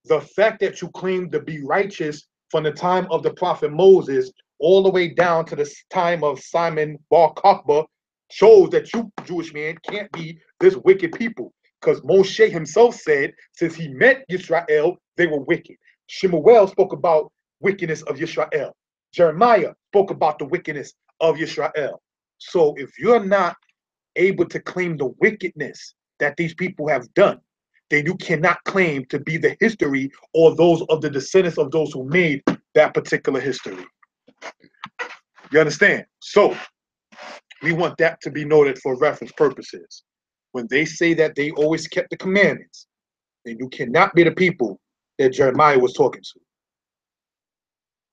The fact that you claim to be righteous from the time of the prophet Moses all the way down to the time of Simon Bar Kokhba shows that you, Jewish man, can't be this wicked people. Because Moshe himself said, since he met Yisrael, they were wicked. Shemuel spoke about wickedness of Yisrael. Jeremiah spoke about the wickedness of Yisrael. So if you're not able to claim the wickedness that these people have done, then you cannot claim to be the history or those of the descendants of those who made that particular history. You understand? So we want that to be noted for reference purposes. when they say that they always kept the commandments, then you cannot be the people that Jeremiah was talking to.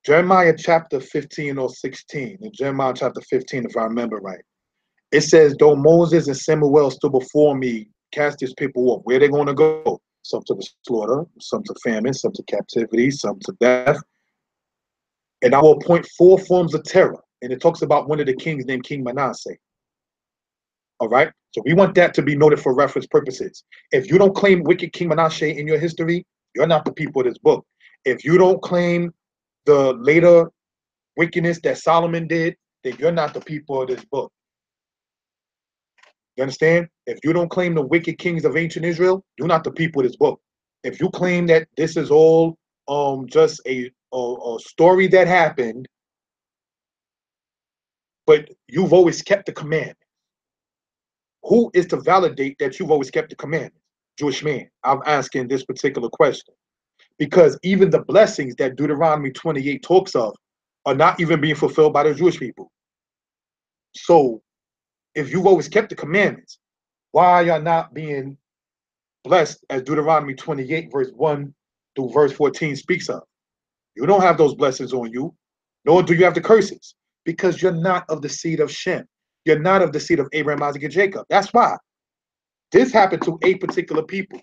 Jeremiah chapter 15 or 16, in Jeremiah chapter 15, if I remember right, it says, though Moses and Samuel stood before me, cast these people off. Where are they going to go? Some to the slaughter, some to famine, some to captivity, some to death. And I will appoint 4 forms of terror. And it talks about one of the kings named King Manasseh. All right? So we want that to be noted for reference purposes. If you don't claim wicked King Manasseh in your history, you're not the people of this book. If you don't claim the later wickedness that Solomon did, then you're not the people of this book. You understand? If you don't claim the wicked kings of ancient Israel, you're not the people of this book. If you claim that this is all just a story that happened, but you've always kept the commandment, who is to validate that you've always kept the commandment? Jewish man. I'm asking this particular question because even the blessings that Deuteronomy 28 talks of are not even being fulfilled by the Jewish people. So if you've always kept the commandments, why are y'all not being blessed as Deuteronomy 28 verse 1 through verse 14 speaks of? You don't have those blessings on you, nor do you have the curses, because you're not of the seed of Shem. You're not of the seed of Abraham, Isaac, and Jacob. That's why. This happened to a particular people.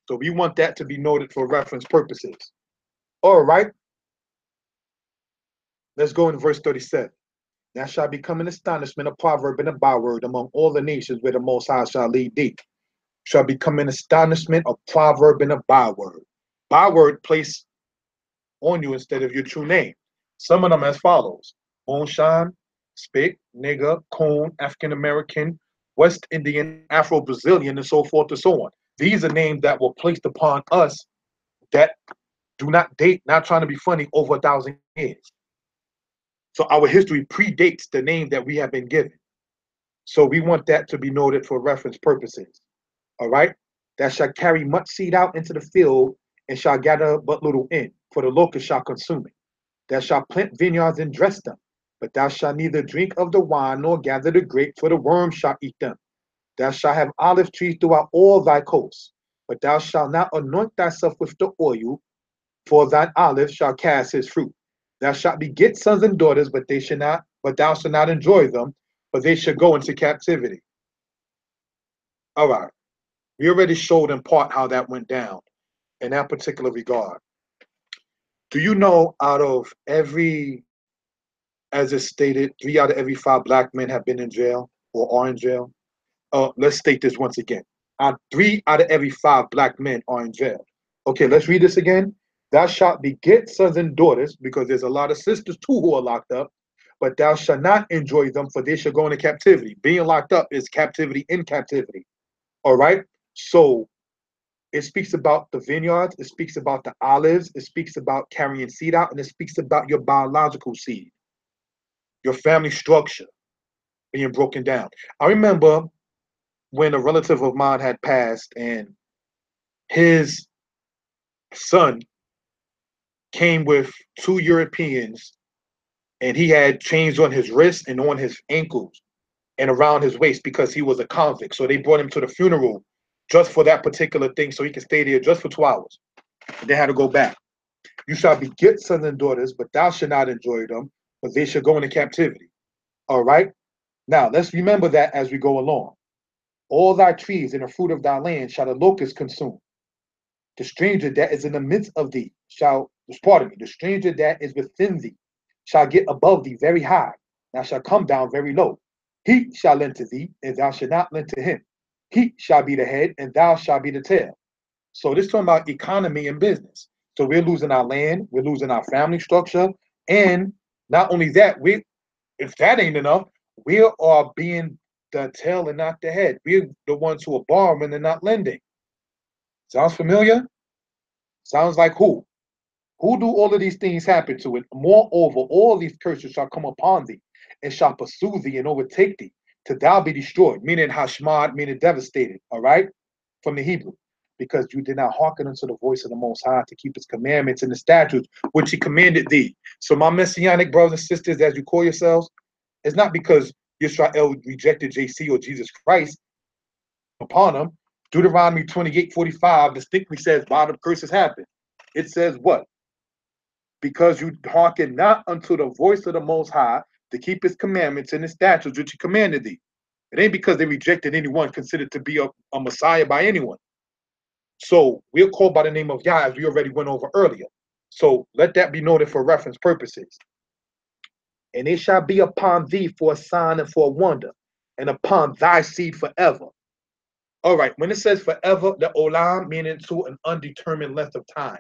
So we want that to be noted for reference purposes. All right. Let's go in verse 37. That shall become an astonishment, a proverb, and a byword among all the nations where the Most High shall lead thee. Shall become an astonishment, a proverb, and a byword. Byword placed on you instead of your true name. Some of them as follows: Moonshine, Spick, Nigger, Coon, African American, West Indian, Afro Brazilian, and so forth and so on. These are names that were placed upon us that do not date, not trying to be funny, over 1,000 years. So our history predates the name that we have been given. So we want that to be noted for reference purposes. All right? That shall carry much seed out into the field and shall gather but little in, for the locust shall consume it. Thou shalt plant vineyards and dress them, but thou shalt neither drink of the wine nor gather the grapes, for the worms shall eat them. Thou shalt have olive trees throughout all thy coasts, but thou shalt not anoint thyself with the oil, for thine olive shall cast his fruit. Thou shalt beget sons and daughters, but thou shalt not enjoy them, for they shall go into captivity. All right. We already showed in part how that went down in that particular regard. Do you know out of every, as it's stated, 3 out of every 5 black men have been in jail or are in jail? Let's state this once again. 3 out of every 5 black men are in jail. Okay, let's read this again. Thou shalt beget sons and daughters, because there's a lot of sisters too who are locked up, but thou shalt not enjoy them, for they shall go into captivity. Being locked up is captivity in captivity. All right? So it speaks about the vineyards, it speaks about the olives, it speaks about carrying seed out, and it speaks about your biological seed, your family structure being broken down. I remember when a relative of mine had passed and his son came with 2 Europeans and he had chains on his wrists and on his ankles and around his waist because he was a convict. So they brought him to the funeral just for that particular thing so he could stay there just for 2 hours. And they had to go back. You shall beget sons and daughters, but thou shalt not enjoy them, but they shall go into captivity. All right? Now, let's remember that as we go along. All thy trees and the fruit of thy land shall the locust consume. The stranger that is in the midst of thee the stranger that is within thee shall get above thee very high, thou shalt come down very low. He shall lend to thee, and thou shalt not lend to him. He shall be the head, and thou shalt be the tail. So this is talking about economy and business. So we're losing our land, we're losing our family structure, and not only that, if that ain't enough, we are being the tail and not the head. We're the ones who are borrowing and not lending. Sounds familiar? Sounds like who? Who do all of these things happen to? And moreover, all these curses shall come upon thee, and shall pursue thee and overtake thee, till thou be destroyed, meaning hashmad, meaning devastated, all right? From the Hebrew. Because you did not hearken unto the voice of the Most High to keep his commandments and the statutes, which he commanded thee. So my messianic brothers and sisters, as you call yourselves, it's not because Yisrael rejected JC or Jesus Christ. upon them. Deuteronomy 28:45 distinctly says why the curses happen. It says what? Because you hearken not unto the voice of the Most High to keep his commandments and his statutes which he commanded thee. It ain't because they rejected anyone considered to be a Messiah by anyone. So we're called by the name of Yah, as we already went over earlier. So let that be noted for reference purposes. And it shall be upon thee for a sign and for a wonder, and upon thy seed forever. All right, when it says forever, the olam meaning to an undetermined length of time.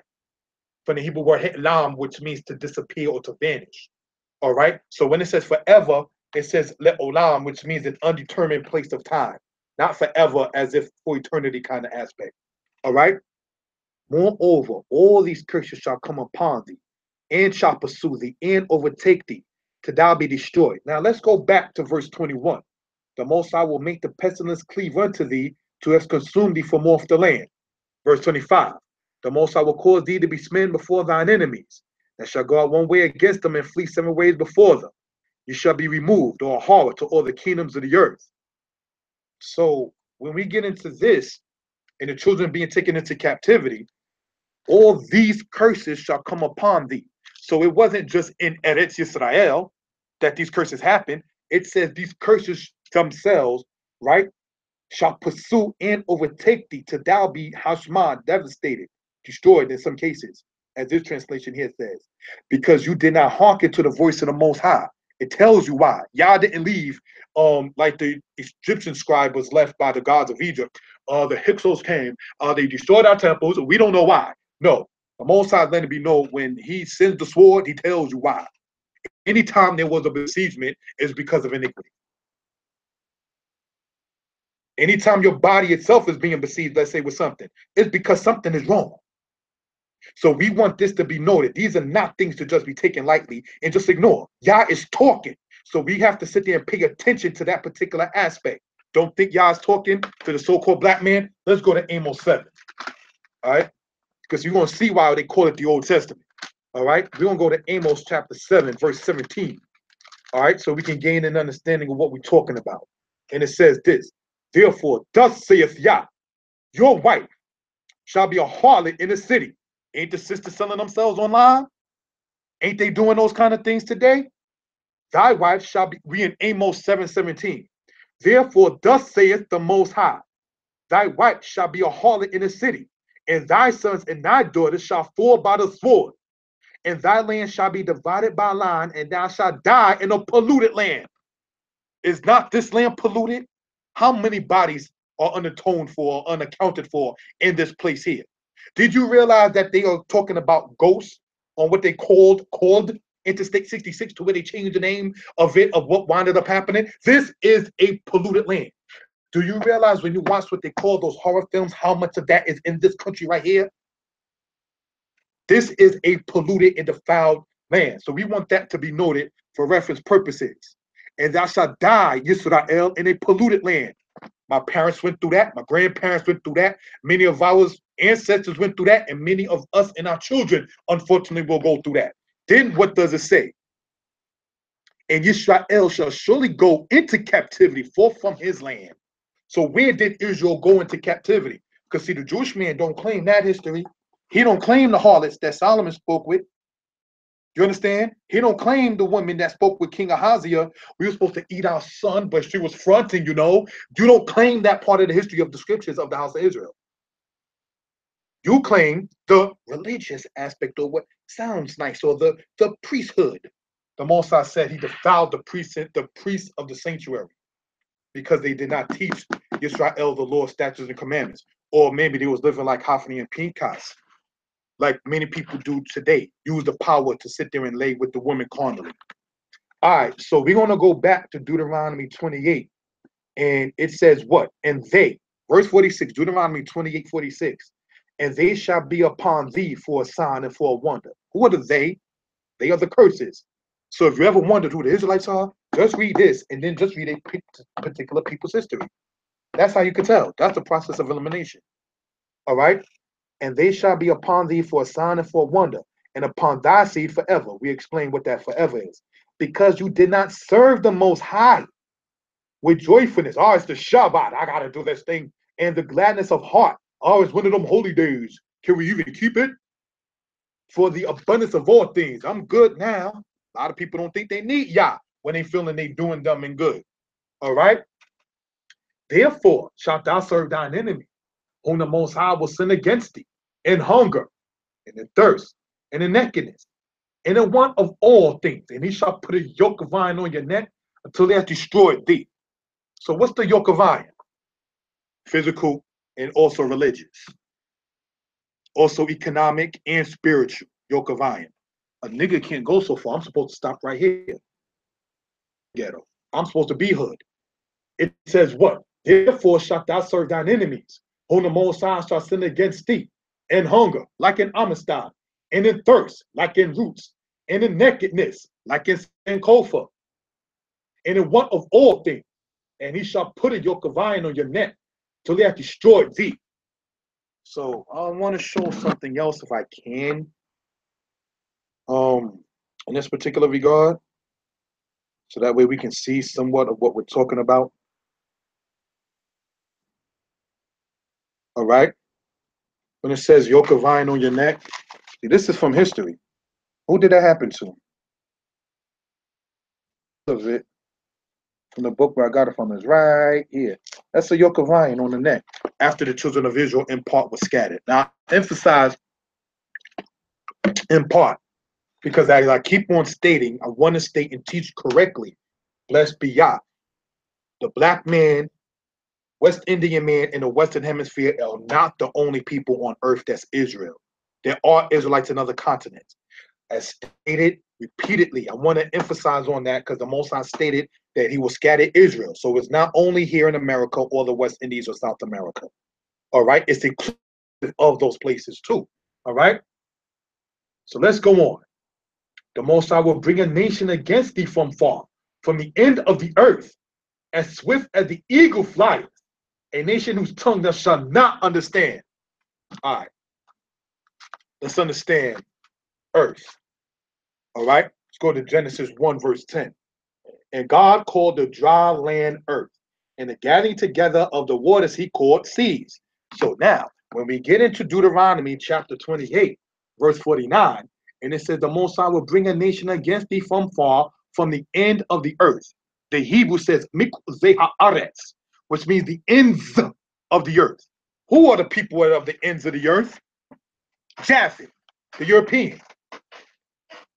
From the Hebrew word lam, which means to disappear or to vanish. All right, so when it says forever, it says le olam, which means an undetermined place of time, not forever as if for eternity kind of aspect. All right. Moreover, all these curses shall come upon thee, and shall pursue thee, and overtake thee, till thou be destroyed. Now let's go back to verse 21. The Most High will make the pestilence cleave unto thee, to have consumed thee from off the land. Verse 25. The Most High will cause thee to be smitten before thine enemies, and shall go out one way against them, and flee 7 ways before them. You shall be removed, or a horror to all the kingdoms of the earth. So when we get into this, and the children being taken into captivity, all these curses shall come upon thee. So it wasn't just in Eretz Yisrael that these curses happened. It says these curses themselves, right, shall pursue and overtake thee, till thou be hashma, devastated, destroyed in some cases, as this translation here says, because you did not hearken to the voice of the Most High. It tells you why. Yah didn't leave like the Egyptian scribe was left by the gods of Egypt. The Hyksos came, they destroyed our temples, we don't know why. No, the Most High is letting it be known when he sends the sword, he tells you why. Anytime there was a besiegement, it's because of iniquity. Anytime your body itself is being besieged, let's say with something, it's because something is wrong. So we want this to be noted. These are not things to just be taken lightly and just ignore. Yah is talking. So we have to sit there and pay attention to that particular aspect. Don't think Yah is talking to the so-called black man. Let's go to Amos 7. All right? Because you're going to see why they call it the Old Testament. All right? We're going to go to Amos chapter 7, verse 17. All right? So we can gain an understanding of what we're talking about. And it says this. Therefore, thus saith Yah, your wife shall be a harlot in the city. Ain't the sisters selling themselves online? Ain't they doing those kind of things today? Thy wife shall be, we in Amos 7:17. Therefore, thus saith the Most High, thy wife shall be a harlot in the city, and thy sons and thy daughters shall fall by the sword, and thy land shall be divided by line, and thou shalt die in a polluted land. Is not this land polluted? How many bodies are unatoned for, unaccounted for in this place here? Did you realize that they are talking about ghosts on what they called Interstate 66, to where they changed the name of it, of what wound up happening? This is a polluted land. Do you realize when you watch what they call those horror films, how much of that is in this country right here? This is a polluted and defiled land. So we want that to be noted for reference purposes. And thou shalt die, Yisrael, in a polluted land. My parents went through that. My grandparents went through that. Many of our ancestors went through that. And many of us and our children, unfortunately, will go through that. Then what does it say? And Yisrael shall surely go into captivity forth from his land. So where did Israel go into captivity? Because see, the Jewish man don't claim that history. He don't claim the harlots that Solomon spoke with. You understand? He don't claim the woman that spoke with King Ahaziah. We were supposed to eat our son, but she was fronting, you know. You don't claim that part of the history of the scriptures of the house of Israel. You claim the religious aspect of what sounds nice, or the priesthood. The Mosai said he defiled the priests of the sanctuary because they did not teach Israel the law, statutes, and commandments. Or maybe they was living like Hophni and Pinchas, like many people do today, use the power to sit there and lay with the woman carnally. All right, so we're going to go back to Deuteronomy 28, and it says what? And they, verse 46, Deuteronomy 28:46, and they shall be upon thee for a sign and for a wonder. Who are the they? They are the curses. So if you ever wondered who the Israelites are, just read this, and then just read a particular people's history. That's how you can tell. That's the process of elimination. All right? And they shall be upon thee for a sign and for a wonder, and upon thy seed forever. We explain what that forever is. Because you did not serve the Most High with joyfulness. Oh, it's the Shabbat. I got to do this thing and the gladness of heart. Oh, it's one of them holy days. Can we even keep it? For the abundance of all things. I'm good now. A lot of people don't think they need Yah when they feeling they doing dumb and good. All right? Therefore, shalt thou serve thine enemy, whom the Most High will send against thee, in hunger, and in thirst, and in nakedness, and in want of all things. And he shall put a yoke of iron on your neck until they have destroyed thee. So what's the yoke of iron? Physical and also religious. Also economic and spiritual. Yoke of iron. A nigga can't go so far. I'm supposed to stop right here. Ghetto. I'm supposed to be hood. It says what? Therefore shalt thou serve thine enemies, whom the Most High shall send against thee, in hunger, like in Amistad, and in thirst, like in roots, and in nakedness, like in Sankofa, and in want of all things. And he shall put a yoke of iron on your neck till they have destroyed thee. So I want to show something else if I can. In this particular regard, so that way we can see somewhat of what we're talking about. All right. When it says yoke of iron on your neck, see, this is from history. Who did that happen to? Of it from the book where I got it from is right here. That's a yoke of iron on the neck after the children of Israel in part was scattered. Now, I emphasize in part because as I keep on stating, I want to state and teach correctly. Blessed be Yah. The black man, West Indian man in the Western Hemisphere are not the only people on earth that's Israel. There are Israelites in other continents. As stated repeatedly, I want to emphasize on that because the Most High stated that he will scatter Israel. So it's not only here in America or the West Indies or South America. All right? It's inclusive of those places too. All right? So let's go on. The Most High will bring a nation against thee from far, from the end of the earth, as swift as the eagle flieth, a nation whose tongue thou shalt not understand. All right. Let's understand earth. All right? Let's go to Genesis 1, verse 10. And God called the dry land earth, and the gathering together of the waters he called seas. So now, when we get into Deuteronomy chapter 28, verse 49, and it says, the Most High will bring a nation against thee from far, from the end of the earth. The Hebrew says, Mikzeh haaretz, which means the ends of the earth. Who are the people of the ends of the earth? Japheth, the European.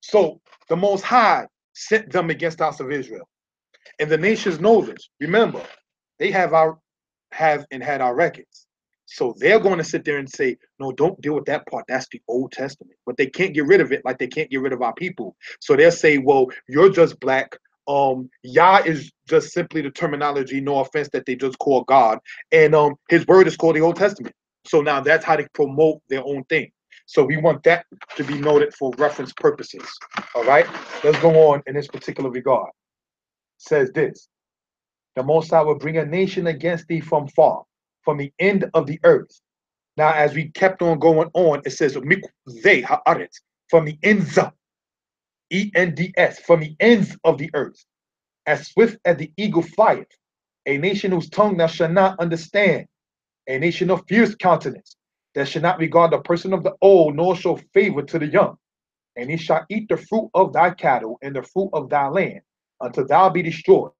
So the Most High sent them against the house of Israel. And the nations know this. Remember, they had our records. So they're going to sit there and say, no, don't deal with that part. That's the Old Testament. But they can't get rid of it like they can't get rid of our people. So they'll say, well, you're just black. Yah is just simply the terminology, no offense, that they just call God. And his word is called the Old Testament. So now that's how they promote their own thing. So we want that to be noted for reference purposes. All right, let's go on in this particular regard. It says this: the Most High will bring a nation against thee from far, from the end of the earth. Now, as we kept on going on, it says Mikzeh haaretz, from the ends, E-N-D-S, from the ends of the earth, as swift as the eagle flieth, a nation whose tongue thou shalt not understand, a nation of fierce countenance, that shall not regard the person of the old, nor show favor to the young. And he shall eat the fruit of thy cattle and the fruit of thy land, until thou be destroyed,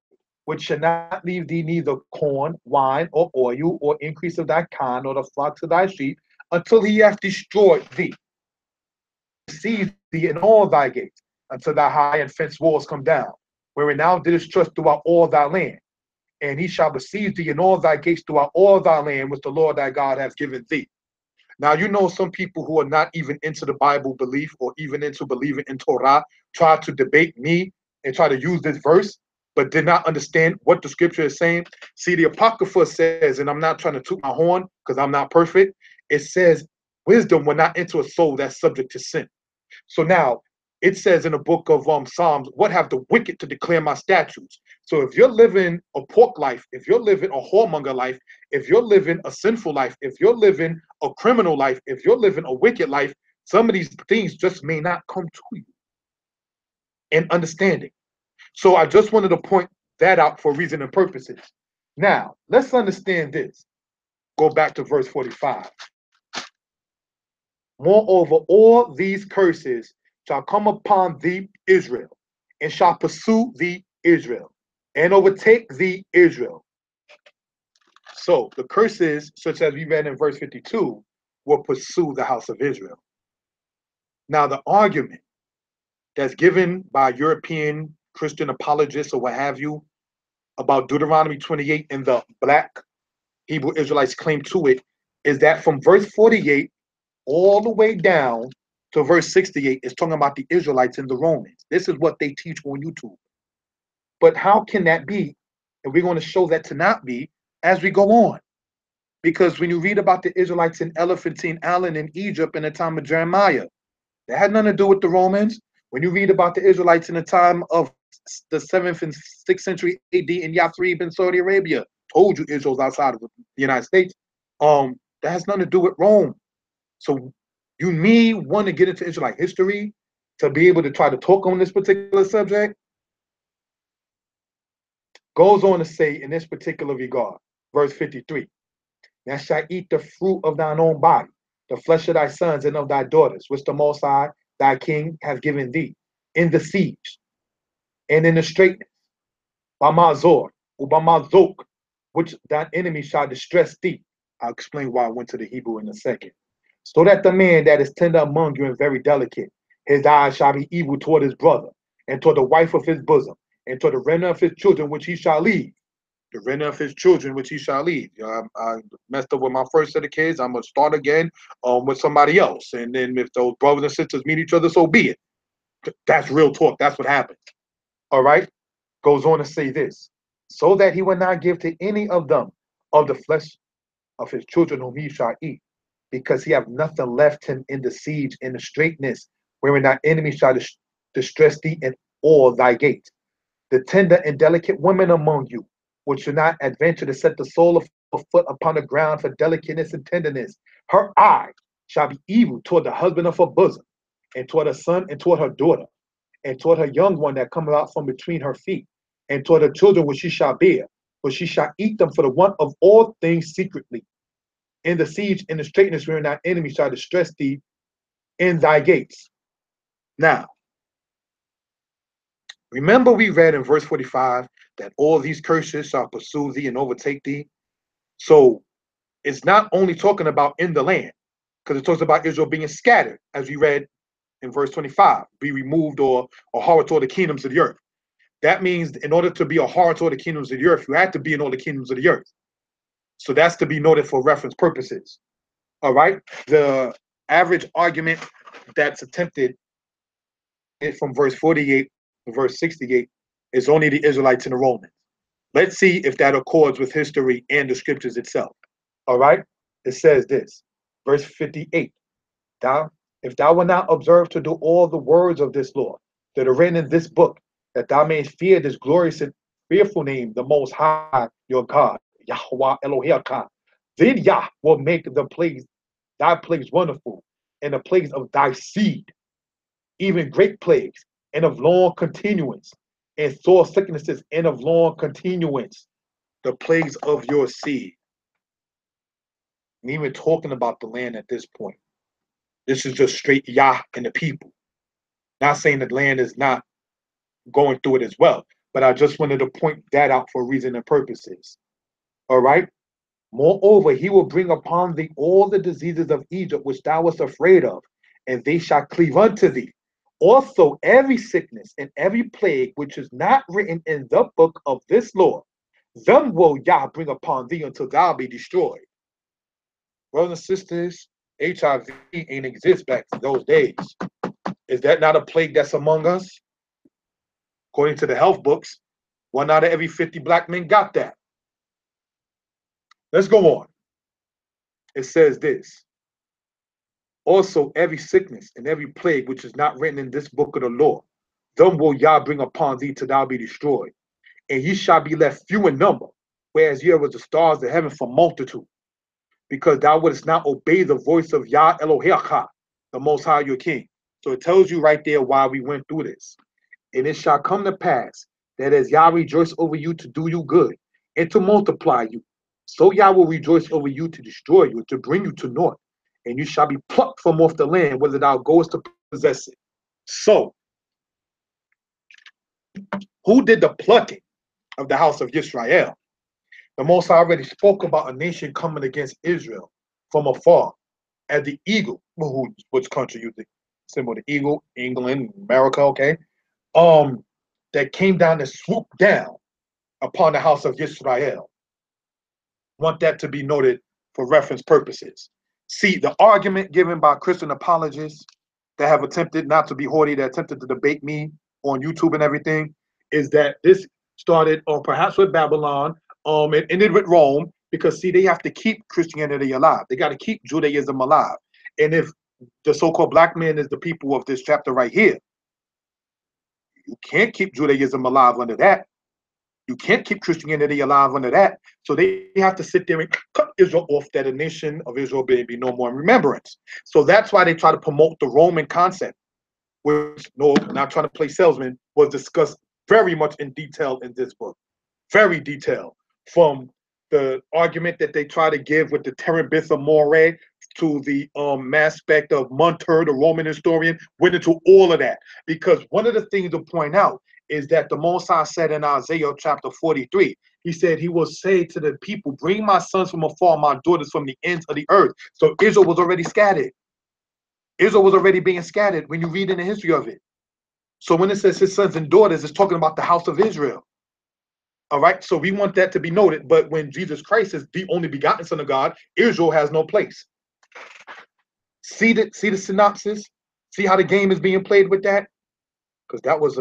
which shall not leave thee neither corn, wine, or oil, or increase of thy kind, or the flocks of thy sheep, until he hath destroyed thee. Seize thee in all thy gates, until thy high and fenced walls come down, wherein thou didst trust throughout all thy land. And he shall besiege thee in all thy gates throughout all thy land, which the Lord thy God hath given thee. Now, you know, some people who are not even into the Bible belief or even into believing in Torah try to debate me and try to use this verse, but did not understand what the scripture is saying. See, the Apocrypha says, and I'm not trying to toot my horn because I'm not perfect, it says wisdom will not enter a soul that's subject to sin. So now it says in the book of Psalms, what have the wicked to declare my statutes? So if you're living a pork life, if you're living a whoremonger life, if you're living a sinful life, if you're living a criminal life, if you're living a wicked life, some of these things just may not come to you in understanding. So I just wanted to point that out for reason and purposes. Now, let's understand this. go back to verse 45. Moreover, all these curses shall come upon thee, Israel, and shall pursue thee, Israel, and overtake thee, Israel. So the curses, such as we read in verse 52, will pursue the house of Israel. Now, the argument that's given by European Christian apologists or what have you about Deuteronomy 28 and the black Hebrew Israelites' claim to it is that from verse 48 all the way down to verse 68 is talking about the Israelites and the Romans. This is what they teach on YouTube. But how can that be? And we're going to show that to not be as we go on. Because when you read about the Israelites in Elephantine Island in Egypt in the time of Jeremiah, that had nothing to do with the Romans. When you read about the Israelites in the time of the 7th and 6th century AD in Yathrib in Saudi Arabia, told you Israel's outside of the United States. That has nothing to do with Rome. So you may want to get into Israelite history to be able to try to talk on this particular subject. Goes on to say in this particular regard, verse 53, thou shalt eat the fruit of thine own body, the flesh of thy sons and of thy daughters, which the Most High, thy King, hath given thee, in the siege, and in the straitness, by my zor, or by my zok, which thine enemy shall distress thee. I'll explain why I went to the Hebrew in a second. So that the man that is tender among you and very delicate, his eyes shall be evil toward his brother, and toward the wife of his bosom, and toward the remnant of his children which he shall leave. The remnant of his children which he shall leave. I messed up with my first set of kids. I'm going to start again with somebody else. And then if those brothers and sisters meet each other, so be it. That's real talk. That's what happens. All right? Goes on to say this. So that he will not give to any of them of the flesh of his children whom he shall eat, because he have nothing left him in the siege, in the straitness, wherein thy enemy shall distress thee in all thy gates. The tender and delicate women among you, which should not adventure to set the sole of her foot upon the ground for delicateness and tenderness, her eye shall be evil toward the husband of her bosom, and toward her son, and toward her daughter, and toward her young one that cometh out from between her feet, and toward her children which she shall bear, for she shall eat them for the want of all things secretly. In the siege, in the straitness, wherein thy enemy shall distress thee in thy gates. Now, remember we read in verse 45 that all these curses shall pursue thee and overtake thee. So it's not only talking about in the land, because it talks about Israel being scattered, as we read in verse 25, be removed or horror toward the kingdoms of the earth. That means in order to be a horror toward the kingdoms of the earth, you had to be in all the kingdoms of the earth. So that's to be noted for reference purposes. All right. The average argument that's attempted from verse 48 to verse 68 is only the Israelites and the Romans. Let's see if that accords with history and the scriptures itself. All right. It says this, verse 58. If thou wilt not observe to do all the words of this law that are written in this book, that thou mayest fear this glorious and fearful name, the Most High, your God, Yahweh Elohim, then Yah will make the plagues, thy plagues wonderful, and the plagues of thy seed, even great plagues, and of long continuance, and sore sicknesses, and of long continuance, the plagues of your seed. And even talking about the land at this point, this is just straight Yah and the people. Not saying that land is not going through it as well, but I just wanted to point that out for reason and purposes. All right. Moreover, he will bring upon thee all the diseases of Egypt which thou wast afraid of, and they shall cleave unto thee. Also, every sickness and every plague which is not written in the book of this law, them will Yah bring upon thee until thou be destroyed. Brothers and sisters, HIV ain't exist back in those days. Is that not a plague that's among us? According to the health books, 1 out of every 50 black men got that. Let's go on. It says this. Also, every sickness and every plague which is not written in this book of the law, them will Yah bring upon thee till thou be destroyed. And ye shall be left few in number, whereas ye was the stars of heaven for multitude, because thou wouldst not obey the voice of Yah Elohim, the Most High your King. So it tells you right there why we went through this. And it shall come to pass that as Yah rejoice over you to do you good and to multiply you, So Yah will rejoice over you to destroy you, to bring you to naught, and you shall be plucked from off the land, whether thou goest to possess it. So, who did the plucking of the house of Israel? The Most High already spoke about a nation coming against Israel from afar, as the eagle. Which country you think? Symbol the eagle, England, America, okay? That came down and swooped down upon the house of Israel. Want that to be noted for reference purposes. See, the argument given by Christian apologists that have attempted not to be haughty, that attempted to debate me on YouTube and everything, is that this started, or perhaps with Babylon, it ended with Rome, because see, they have to keep Christianity alive. They got to keep Judaism alive. And if the so-called black man is the people of this chapter right here, you can't keep Judaism alive under that. You can't keep Christianity alive under that. So they have to sit there and cut Israel off, that a nation of Israel be no more in remembrance. So that's why they try to promote the Roman concept, which, no, not trying to play salesman, was discussed very much in detail in this book. Very detailed. From the argument that they try to give with the Terebinth Moray to the aspect of Munter, the Roman historian, went into all of that. Because one of the things to point out is that the Most High said in Isaiah chapter 43, he said he will say to the people, bring my sons from afar, my daughters from the ends of the earth. So Israel was already scattered. Israel was already being scattered when you read in the history of it. So when it says his sons and daughters, it's talking about the house of Israel. All right, so we want that to be noted. But when Jesus Christ is the only begotten Son of God, Israel has no place. See the synopsis? See how the game is being played with that? Because that was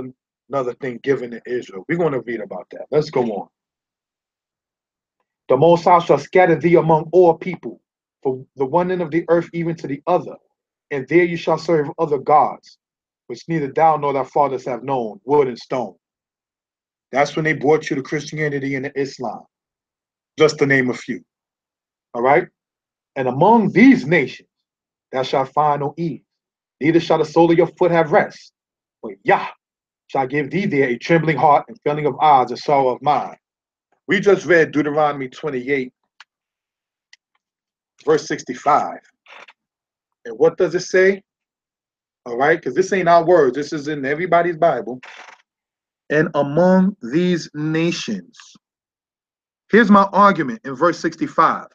another thing given to Israel. We're going to read about that. Let's go on. The Most High shall scatter thee among all people, from the one end of the earth even to the other, and there you shall serve other gods, which neither thou nor thy fathers have known, wood and stone. That's when they brought you to Christianity and to Islam, just to name a few. All right? And among these nations thou shalt find no ease, neither shall the sole of your foot have rest. But Yah shall give thee there a trembling heart and failing of eyes and sorrow of mind. We just read Deuteronomy 28, verse 65. And what does it say? All right, because this ain't our words. This is in everybody's Bible. And among these nations. Here's my argument in verse 65.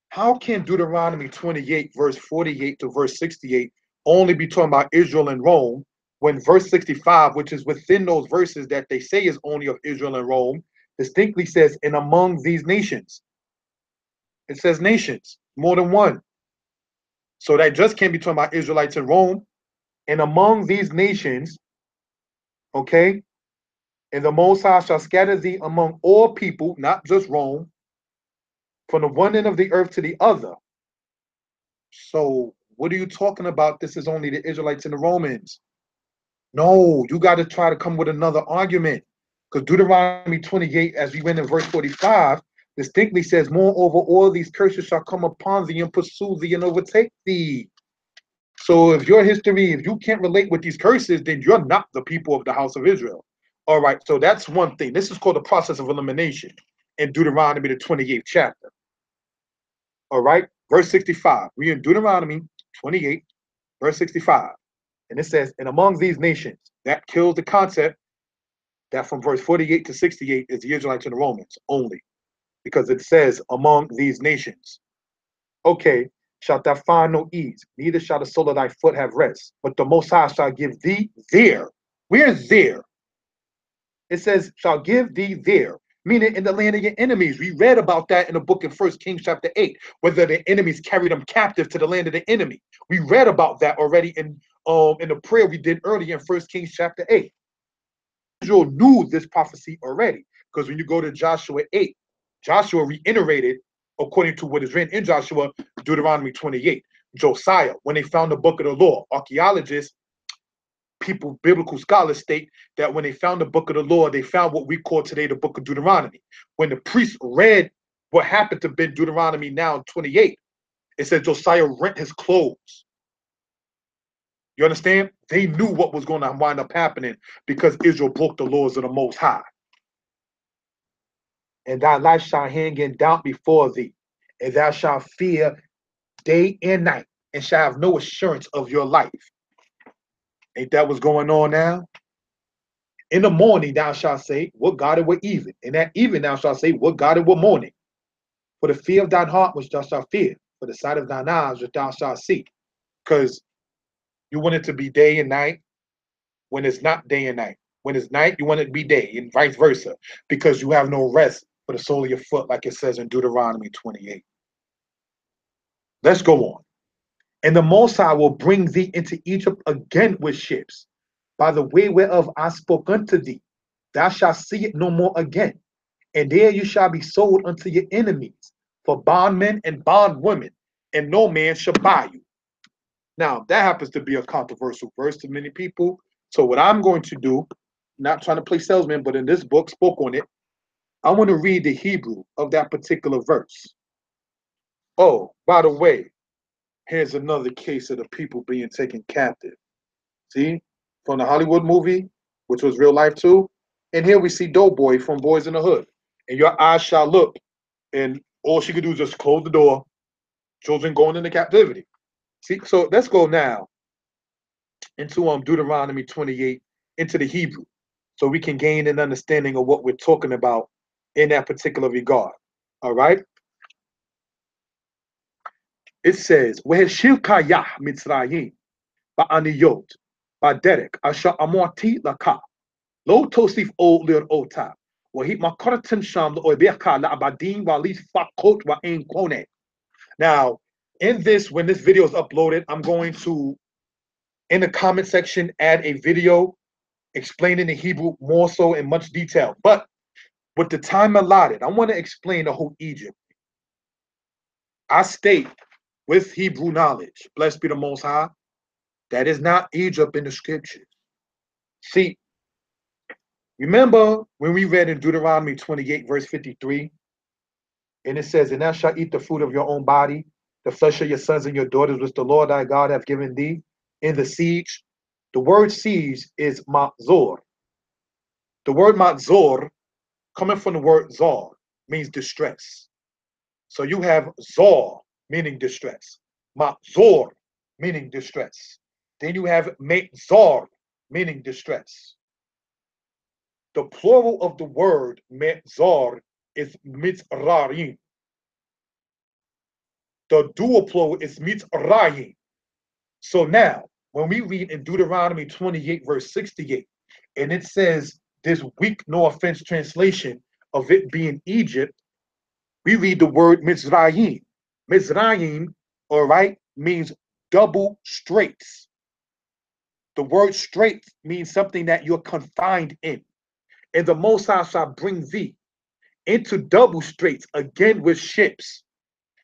How can Deuteronomy 28, verse 48 to verse 68 only be talking about Israel and Rome, when verse 65, which is within those verses that they say is only of Israel and Rome, distinctly says, and among these nations? It says nations, more than one. So that just can't be talking about Israelites and Rome. And among these nations, okay, and the Most High shall scatter thee among all people, not just Rome, from the one end of the earth to the other. So what are you talking about? This is only the Israelites and the Romans. No, you got to try to come with another argument. Because Deuteronomy 28, as we went in verse 45, distinctly says, moreover, all these curses shall come upon thee and pursue thee and overtake thee. So if your history, if you can't relate with these curses, then you're not the people of the house of Israel. All right, so that's one thing. This is called the process of elimination in Deuteronomy, the 28th chapter. All right, verse 65. We in Deuteronomy 28, verse 65. And it says, and among these nations, that kills the concept that from verse 48 to 68 is the Israelites and the Romans only, because it says among these nations. Okay, shalt thou find no ease, neither shall the sole of thy foot have rest, but the Most High shall give thee there. Where's there? It says, shall give thee there, meaning in the land of your enemies. We read about that in the book of 1 Kings chapter 8, whether the enemies carried them captive to the land of the enemy. We read about that already in the prayer we did earlier in 1 Kings chapter 8. Israel knew this prophecy already, because when you go to Joshua 8, Joshua reiterated, according to what is written in Joshua, Deuteronomy 28. Josiah, when they found the book of the law, archaeologists, people, biblical scholars state that when they found the book of the law, they found what we call today the book of Deuteronomy. When the priests read what happened to be Deuteronomy now 28, it said Josiah rent his clothes. You understand? They knew what was going to wind up happening because Israel broke the laws of the Most High. and thy life shall hang in doubt before thee, and thou shalt fear day and night, and shall have no assurance of your life. Ain't that what's going on now? In the morning thou shalt say, what God it were even. And at even thou shalt say, what God it were morning. For the fear of thine heart which thou shalt fear, for the sight of thine eyes which thou shalt see. Because you want it to be day and night when it's not day and night. When it's night, you want it to be day, and vice versa. Because you have no rest for the sole of your foot, like it says in Deuteronomy 28. Let's go on. And the Most High will bring thee into Egypt again with ships, by the way whereof I spoke unto thee. Thou shalt see it no more again. And there you shall be sold unto your enemies for bondmen and bondwomen, and no man shall buy you. Now, that happens to be a controversial verse to many people. So what I'm going to do, not trying to play salesman, but in this book, spoke on it, I want to read the Hebrew of that particular verse. Oh, by the way, here's another case of the people being taken captive. See? From the Hollywood movie, which was real life too. And here we see Doughboy from Boys in the Hood. And your eyes shall look, and all she could do is just close the door. Children going into captivity. See, so let's go now into Deuteronomy 28, into the Hebrew, so we can gain an understanding of what we're talking about in that particular regard. All right. It says, "Weheshilkayah mitzrayim ba'aniyot ba'derek asher amorti laka lo tosif o lir ota wahit makaratim sham lo'obecha la'abadim walit fakot wa'en kone." Now, in this, when this video is uploaded, I'm going to, in the comment section, add a video explaining the Hebrew more so in much detail. But with the time allotted, I want to explain the whole Egypt. I state with Hebrew knowledge, blessed be the Most High, that is not Egypt in the scriptures. See, remember when we read in Deuteronomy 28, verse 53, and it says, "And thou shalt eat the fruit of your own body, the flesh of your sons and your daughters, which the Lord thy God hath given thee in the siege." The word siege is matzor. The word matzor, coming from the word zor, means distress. So you have zor, meaning distress, matzor, meaning distress. Then you have metzor, meaning distress. The plural of the word metzor is mitzrarim. The dual plural is mitzrayim. So now, when we read in Deuteronomy 28, verse 68, and it says this weak, no offense translation of it being Egypt, we read the word Mizrayim. Mizrayim, all right, means double straits. The word straight means something that you're confined in. And the Most High shall bring thee into double straits again with ships.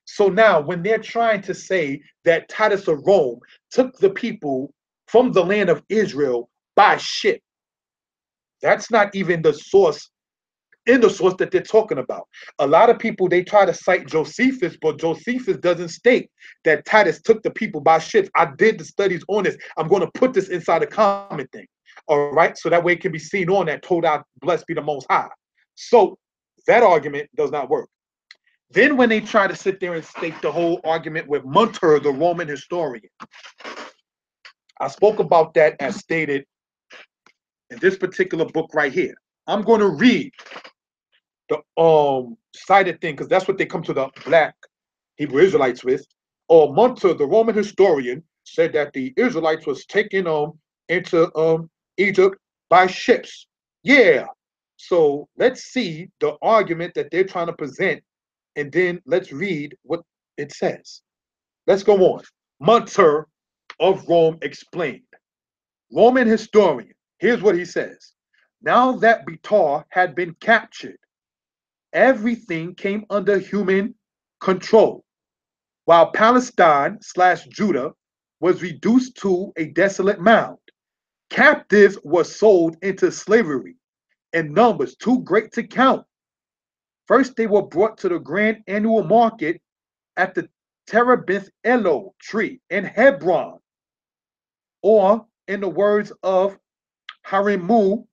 So now, when they're trying to say that Titus of Rome took the people from the land of Israel by ship, that's not even the source, in the source that they're talking about. A lot of people, they try to cite Josephus, but Josephus doesn't state that Titus took the people by ships. I did the studies on this. I'm going to put this inside the comment thing. All right, so that way it can be seen on that, told out, blessed be the Most High. So that argument does not work. Then when they try to sit there and state the whole argument with Munter, the Roman historian, I spoke about that as stated in this particular book right here. I'm going to read the cited thing, because that's what they come to the black Hebrew Israelites with. Or Munter, the Roman historian, said that the Israelites was taken into Egypt by ships. Yeah. So let's see the argument that they're trying to present, and then let's read what it says. Let's go on. Munter of Rome explained. Roman historian, here's what he says. Now that Betar had been captured, everything came under human control, while Palestine/Judah was reduced to a desolate mound. Captives were sold into slavery in numbers too great to count. First, they were brought to the grand annual market at the Terebinth Elo tree in Hebron, or in the words of Harimu,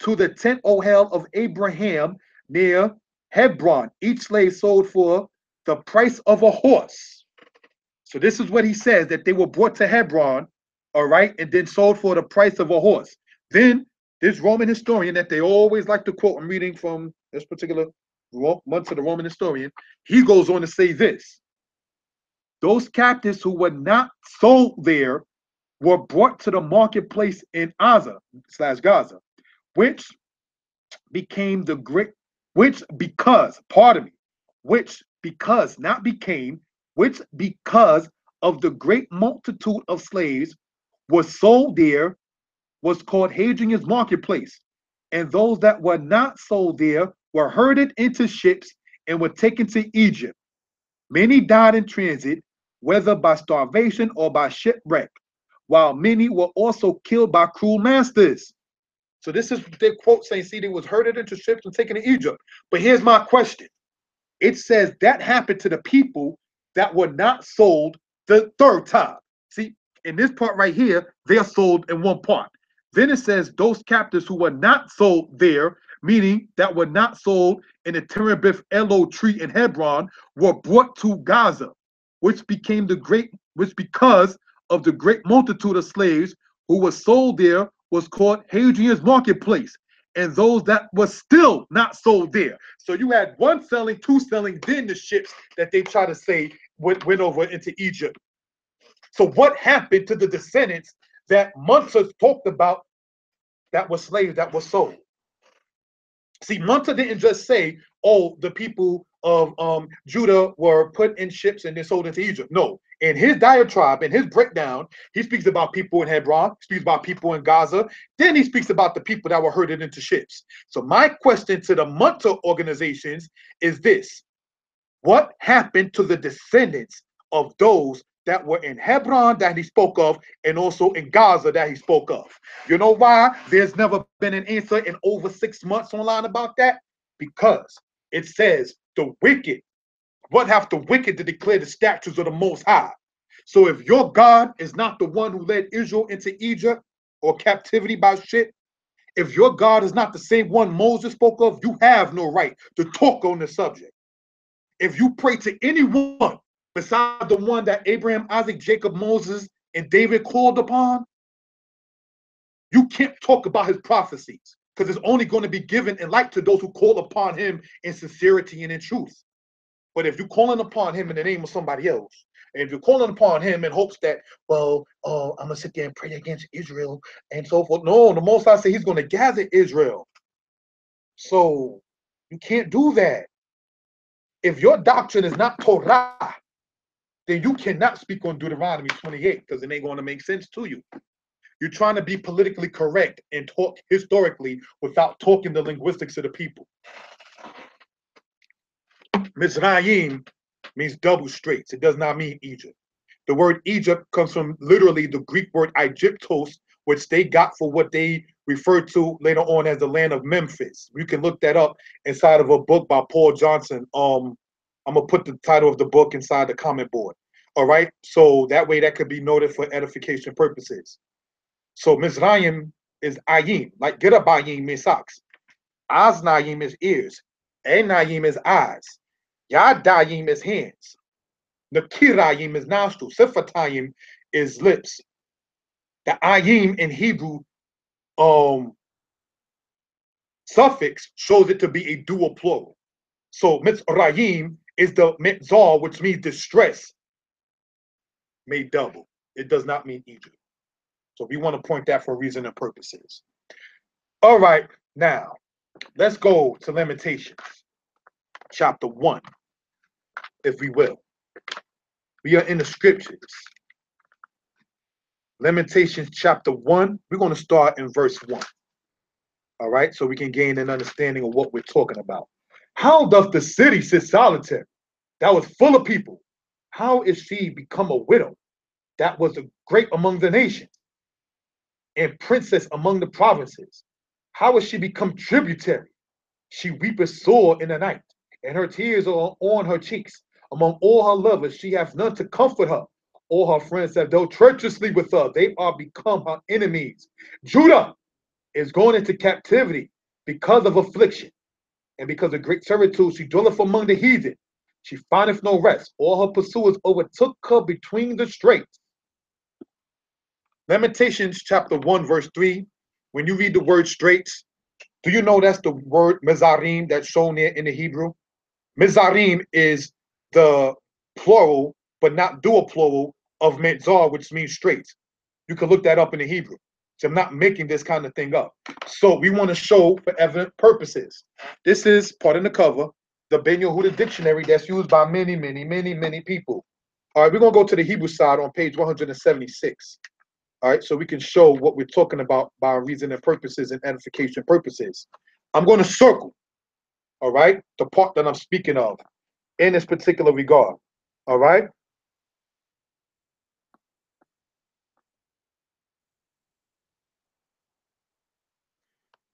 to the tent Ohel of Abraham near Hebron. Each slave sold for the price of a horse. So this is what he says, that they were brought to Hebron, all right, and then sold for the price of a horse. Then this Roman historian that they always like to quote, I'm reading from this particular month of the Roman historian, he goes on to say this: those captives who were not sold there were brought to the marketplace in Gaza, which became the great, which because, pardon me, which because, not became, which because of the great multitude of slaves was sold there, was called Hadrian's marketplace. And those that were not sold there were herded into ships and were taken to Egypt. Many died in transit, whether by starvation or by shipwreck, while many were also killed by cruel masters. So this is their quote saying, see, they was herded into ships and taken to Egypt. But here's my question. It says that happened to the people that were not sold the third time. See, in this part right here, they are sold in one part. Then it says those captives who were not sold there, meaning that were not sold in the Terebinth Elo tree in Hebron, were brought to Gaza, which because of the great multitude of slaves who were sold there was called Hadrian's marketplace. And those that were still not sold there. So you had one selling, two selling, then the ships that they try to say went over into Egypt. So what happened to the descendants that Munzer talked about that were slaves that were sold? See, Munzer didn't just say, oh, the people of Judah were put in ships and then sold into Egypt. No, in his diatribe, in his breakdown, he speaks about people in Hebron, speaks about people in Gaza, then he speaks about the people that were herded into ships. So my question to the Munzer organizations is this: what happened to the descendants of those that were in Hebron that he spoke of, and also in Gaza that he spoke of? You know why there's never been an answer in over 6 months online about that? Because it says the wicked, what have the wicked to declare the statutes of the Most High? So if your God is not the one who led Israel into Egypt or captivity by ship, if your God is not the same one Moses spoke of, you have no right to talk on the subject. If you pray to anyone besides the one that Abraham, Isaac, Jacob, Moses, and David called upon, you can't talk about his prophecies, because it's only going to be given in light to those who call upon him in sincerity and in truth. But if you're calling upon him in the name of somebody else, and if you're calling upon him in hopes that, well, I'm going to sit there and pray against Israel and so forth. No, the Most High said he's going to gather Israel. So you can't do that. If your doctrine is not Torah, then you cannot speak on Deuteronomy 28, because it ain't going to make sense to you. You're trying to be politically correct and talk historically without talking the linguistics of the people. Mizraim means double straits. It does not mean Egypt. The word Egypt comes from literally the Greek word Egyptos, which they got for what they referred to later on as the land of Memphis. You can look that up inside of a book by Paul Johnson. I'm gonna put the title of the book inside the comment board. All right, so that way that could be noted for edification purposes. So Mizraim is Ayim, like get up Ayim means socks. Aznayim is ears. Enayim is eyes. Yadayim is hands. Nakirayim is nostrils. Sifatayim is lips. The Ayim in Hebrew suffix shows it to be a dual plural. So Mitzrayim is the Mitzal, which means distress, made double. It does not mean Egypt. So we want to point that for reason and purposes. All right, now let's go to Lamentations, chapter 1, if we will. We are in the scriptures. Lamentations chapter 1, we're going to start in verse 1. All right, so we can gain an understanding of what we're talking about. How doth the city sit solitary, that was full of people? How is she become a widow, that was a great among the nations, and princess among the provinces? How is she become tributary? She weepeth sore in the night, and her tears are on her cheeks. Among all her lovers, she hath none to comfort her. All her friends have dealt treacherously with her. They are become her enemies. Judah is going into captivity because of affliction. And because of great servitude, she dwelleth among the heathen. She findeth no rest. All her pursuers overtook her between the straits. Lamentations chapter 1, verse 3. When you read the word straits, do you know that's the word mezarim that's shown there in the Hebrew? Mezarim is the plural, but not dual plural of metzar, which means straits. You can look that up in the Hebrew. So I'm not making this kind of thing up. So we want to show for evident purposes. This is part of the cover, the Ben Yehuda dictionary that's used by many people. All right, we're going to go to the Hebrew side on page 176. All right, so we can show what we're talking about by reason and purposes and edification purposes. I'm going to circle, all right, the part that I'm speaking of in this particular regard. All right.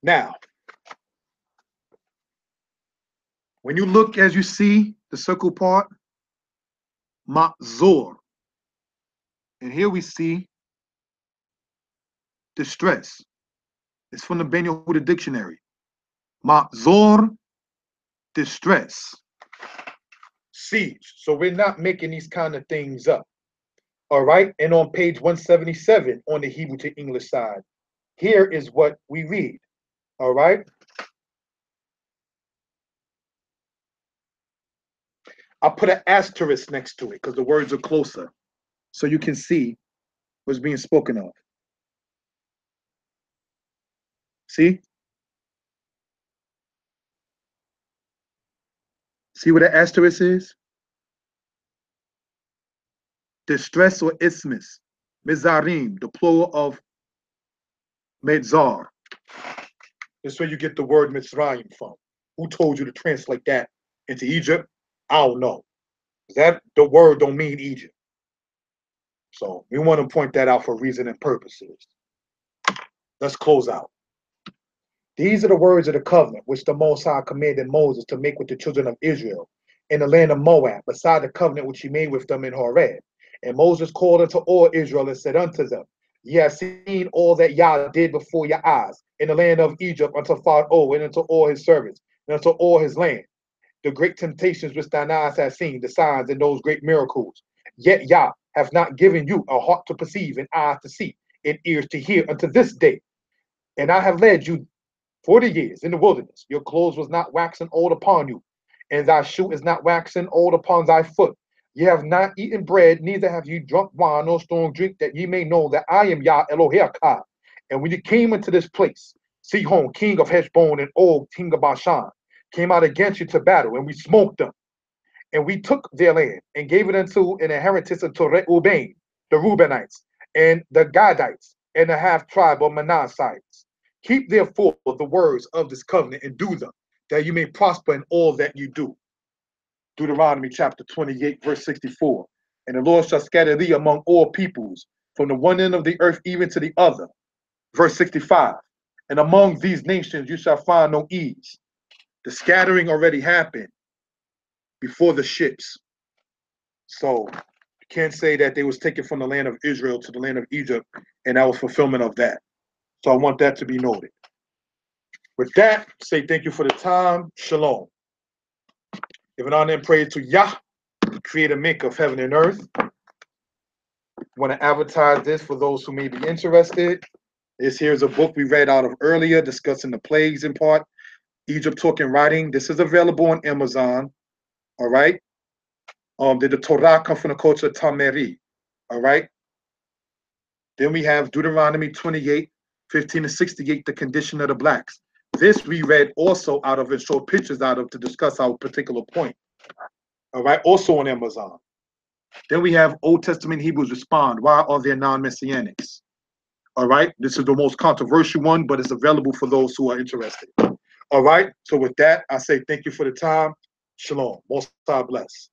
Now, when you look as you see the circle part, Ma'zor. And here we see distress. It's from the Ben Yehuda dictionary. Ma'zor, distress. Siege. So we're not making these kind of things up. All right. And on page 177 on the Hebrew to English side, here is what we read. All right. I'll put an asterisk next to it because the words are closer. So you can see what's being spoken of. See? See what the asterisk is? Distress or isthmus. Mizarim, the plural of Medzar. That's where you get the word Mitzrayim from. Who told you to translate that into Egypt? I don't know. That the word don't mean Egypt. So we want to point that out for reason and purposes. Let's close out. These are the words of the covenant which the Most High commanded Moses to make with the children of Israel in the land of Moab, beside the covenant which he made with them in Horeb. And Moses called unto all Israel and said unto them, Ye have seen all that Yah did before your eyes in the land of Egypt unto Pharaoh and unto all his servants and unto all his land. The great temptations which thine eyes have seen, the signs and those great miracles. Yet Yah have not given you a heart to perceive, and eyes to see, and ears to hear unto this day. And I have led you 40 years in the wilderness. Your clothes was not waxing old upon you, and thy shoe is not waxing old upon thy foot. Ye have not eaten bread, neither have ye drunk wine nor strong drink, that ye may know that I am Yah Elohim. And when you came into this place, Sihon, king of Heshbon, and Og, king of Bashan, came out against you to battle, and we smoked them. And we took their land and gave it unto an inheritance unto Reuben, the Reubenites, and the Gadites, and the half tribe of Manassites. Keep therefore the words of this covenant and do them, that you may prosper in all that you do. Deuteronomy chapter 28, verse 64. And the Lord shall scatter thee among all peoples, from the one end of the earth even to the other. Verse 65. And among these nations you shall find no ease. The scattering already happened before the ships. So you can't say that they was taken from the land of Israel to the land of Egypt, and that was fulfillment of that. So I want that to be noted. With that, say thank you for the time. Shalom. Give an honor and praise to Yah, creator maker of heaven and earth. Want to advertise this for those who may be interested. This here's a book we read out of earlier discussing the plagues in part. Egypt Talk and Writing. This is available on Amazon. All right. Did the Torah come from the culture of Tameri? All right. Then we have Deuteronomy 28, 15 to 68, the condition of the blacks. This we read also out of and showed pictures out of to discuss our particular point. All right, also on Amazon. Then we have Old Testament Hebrews respond. Why are there non-messianics? All right, this is the most controversial one, but it's available for those who are interested. All right, so with that, I say thank you for the time. Shalom. Most God bless.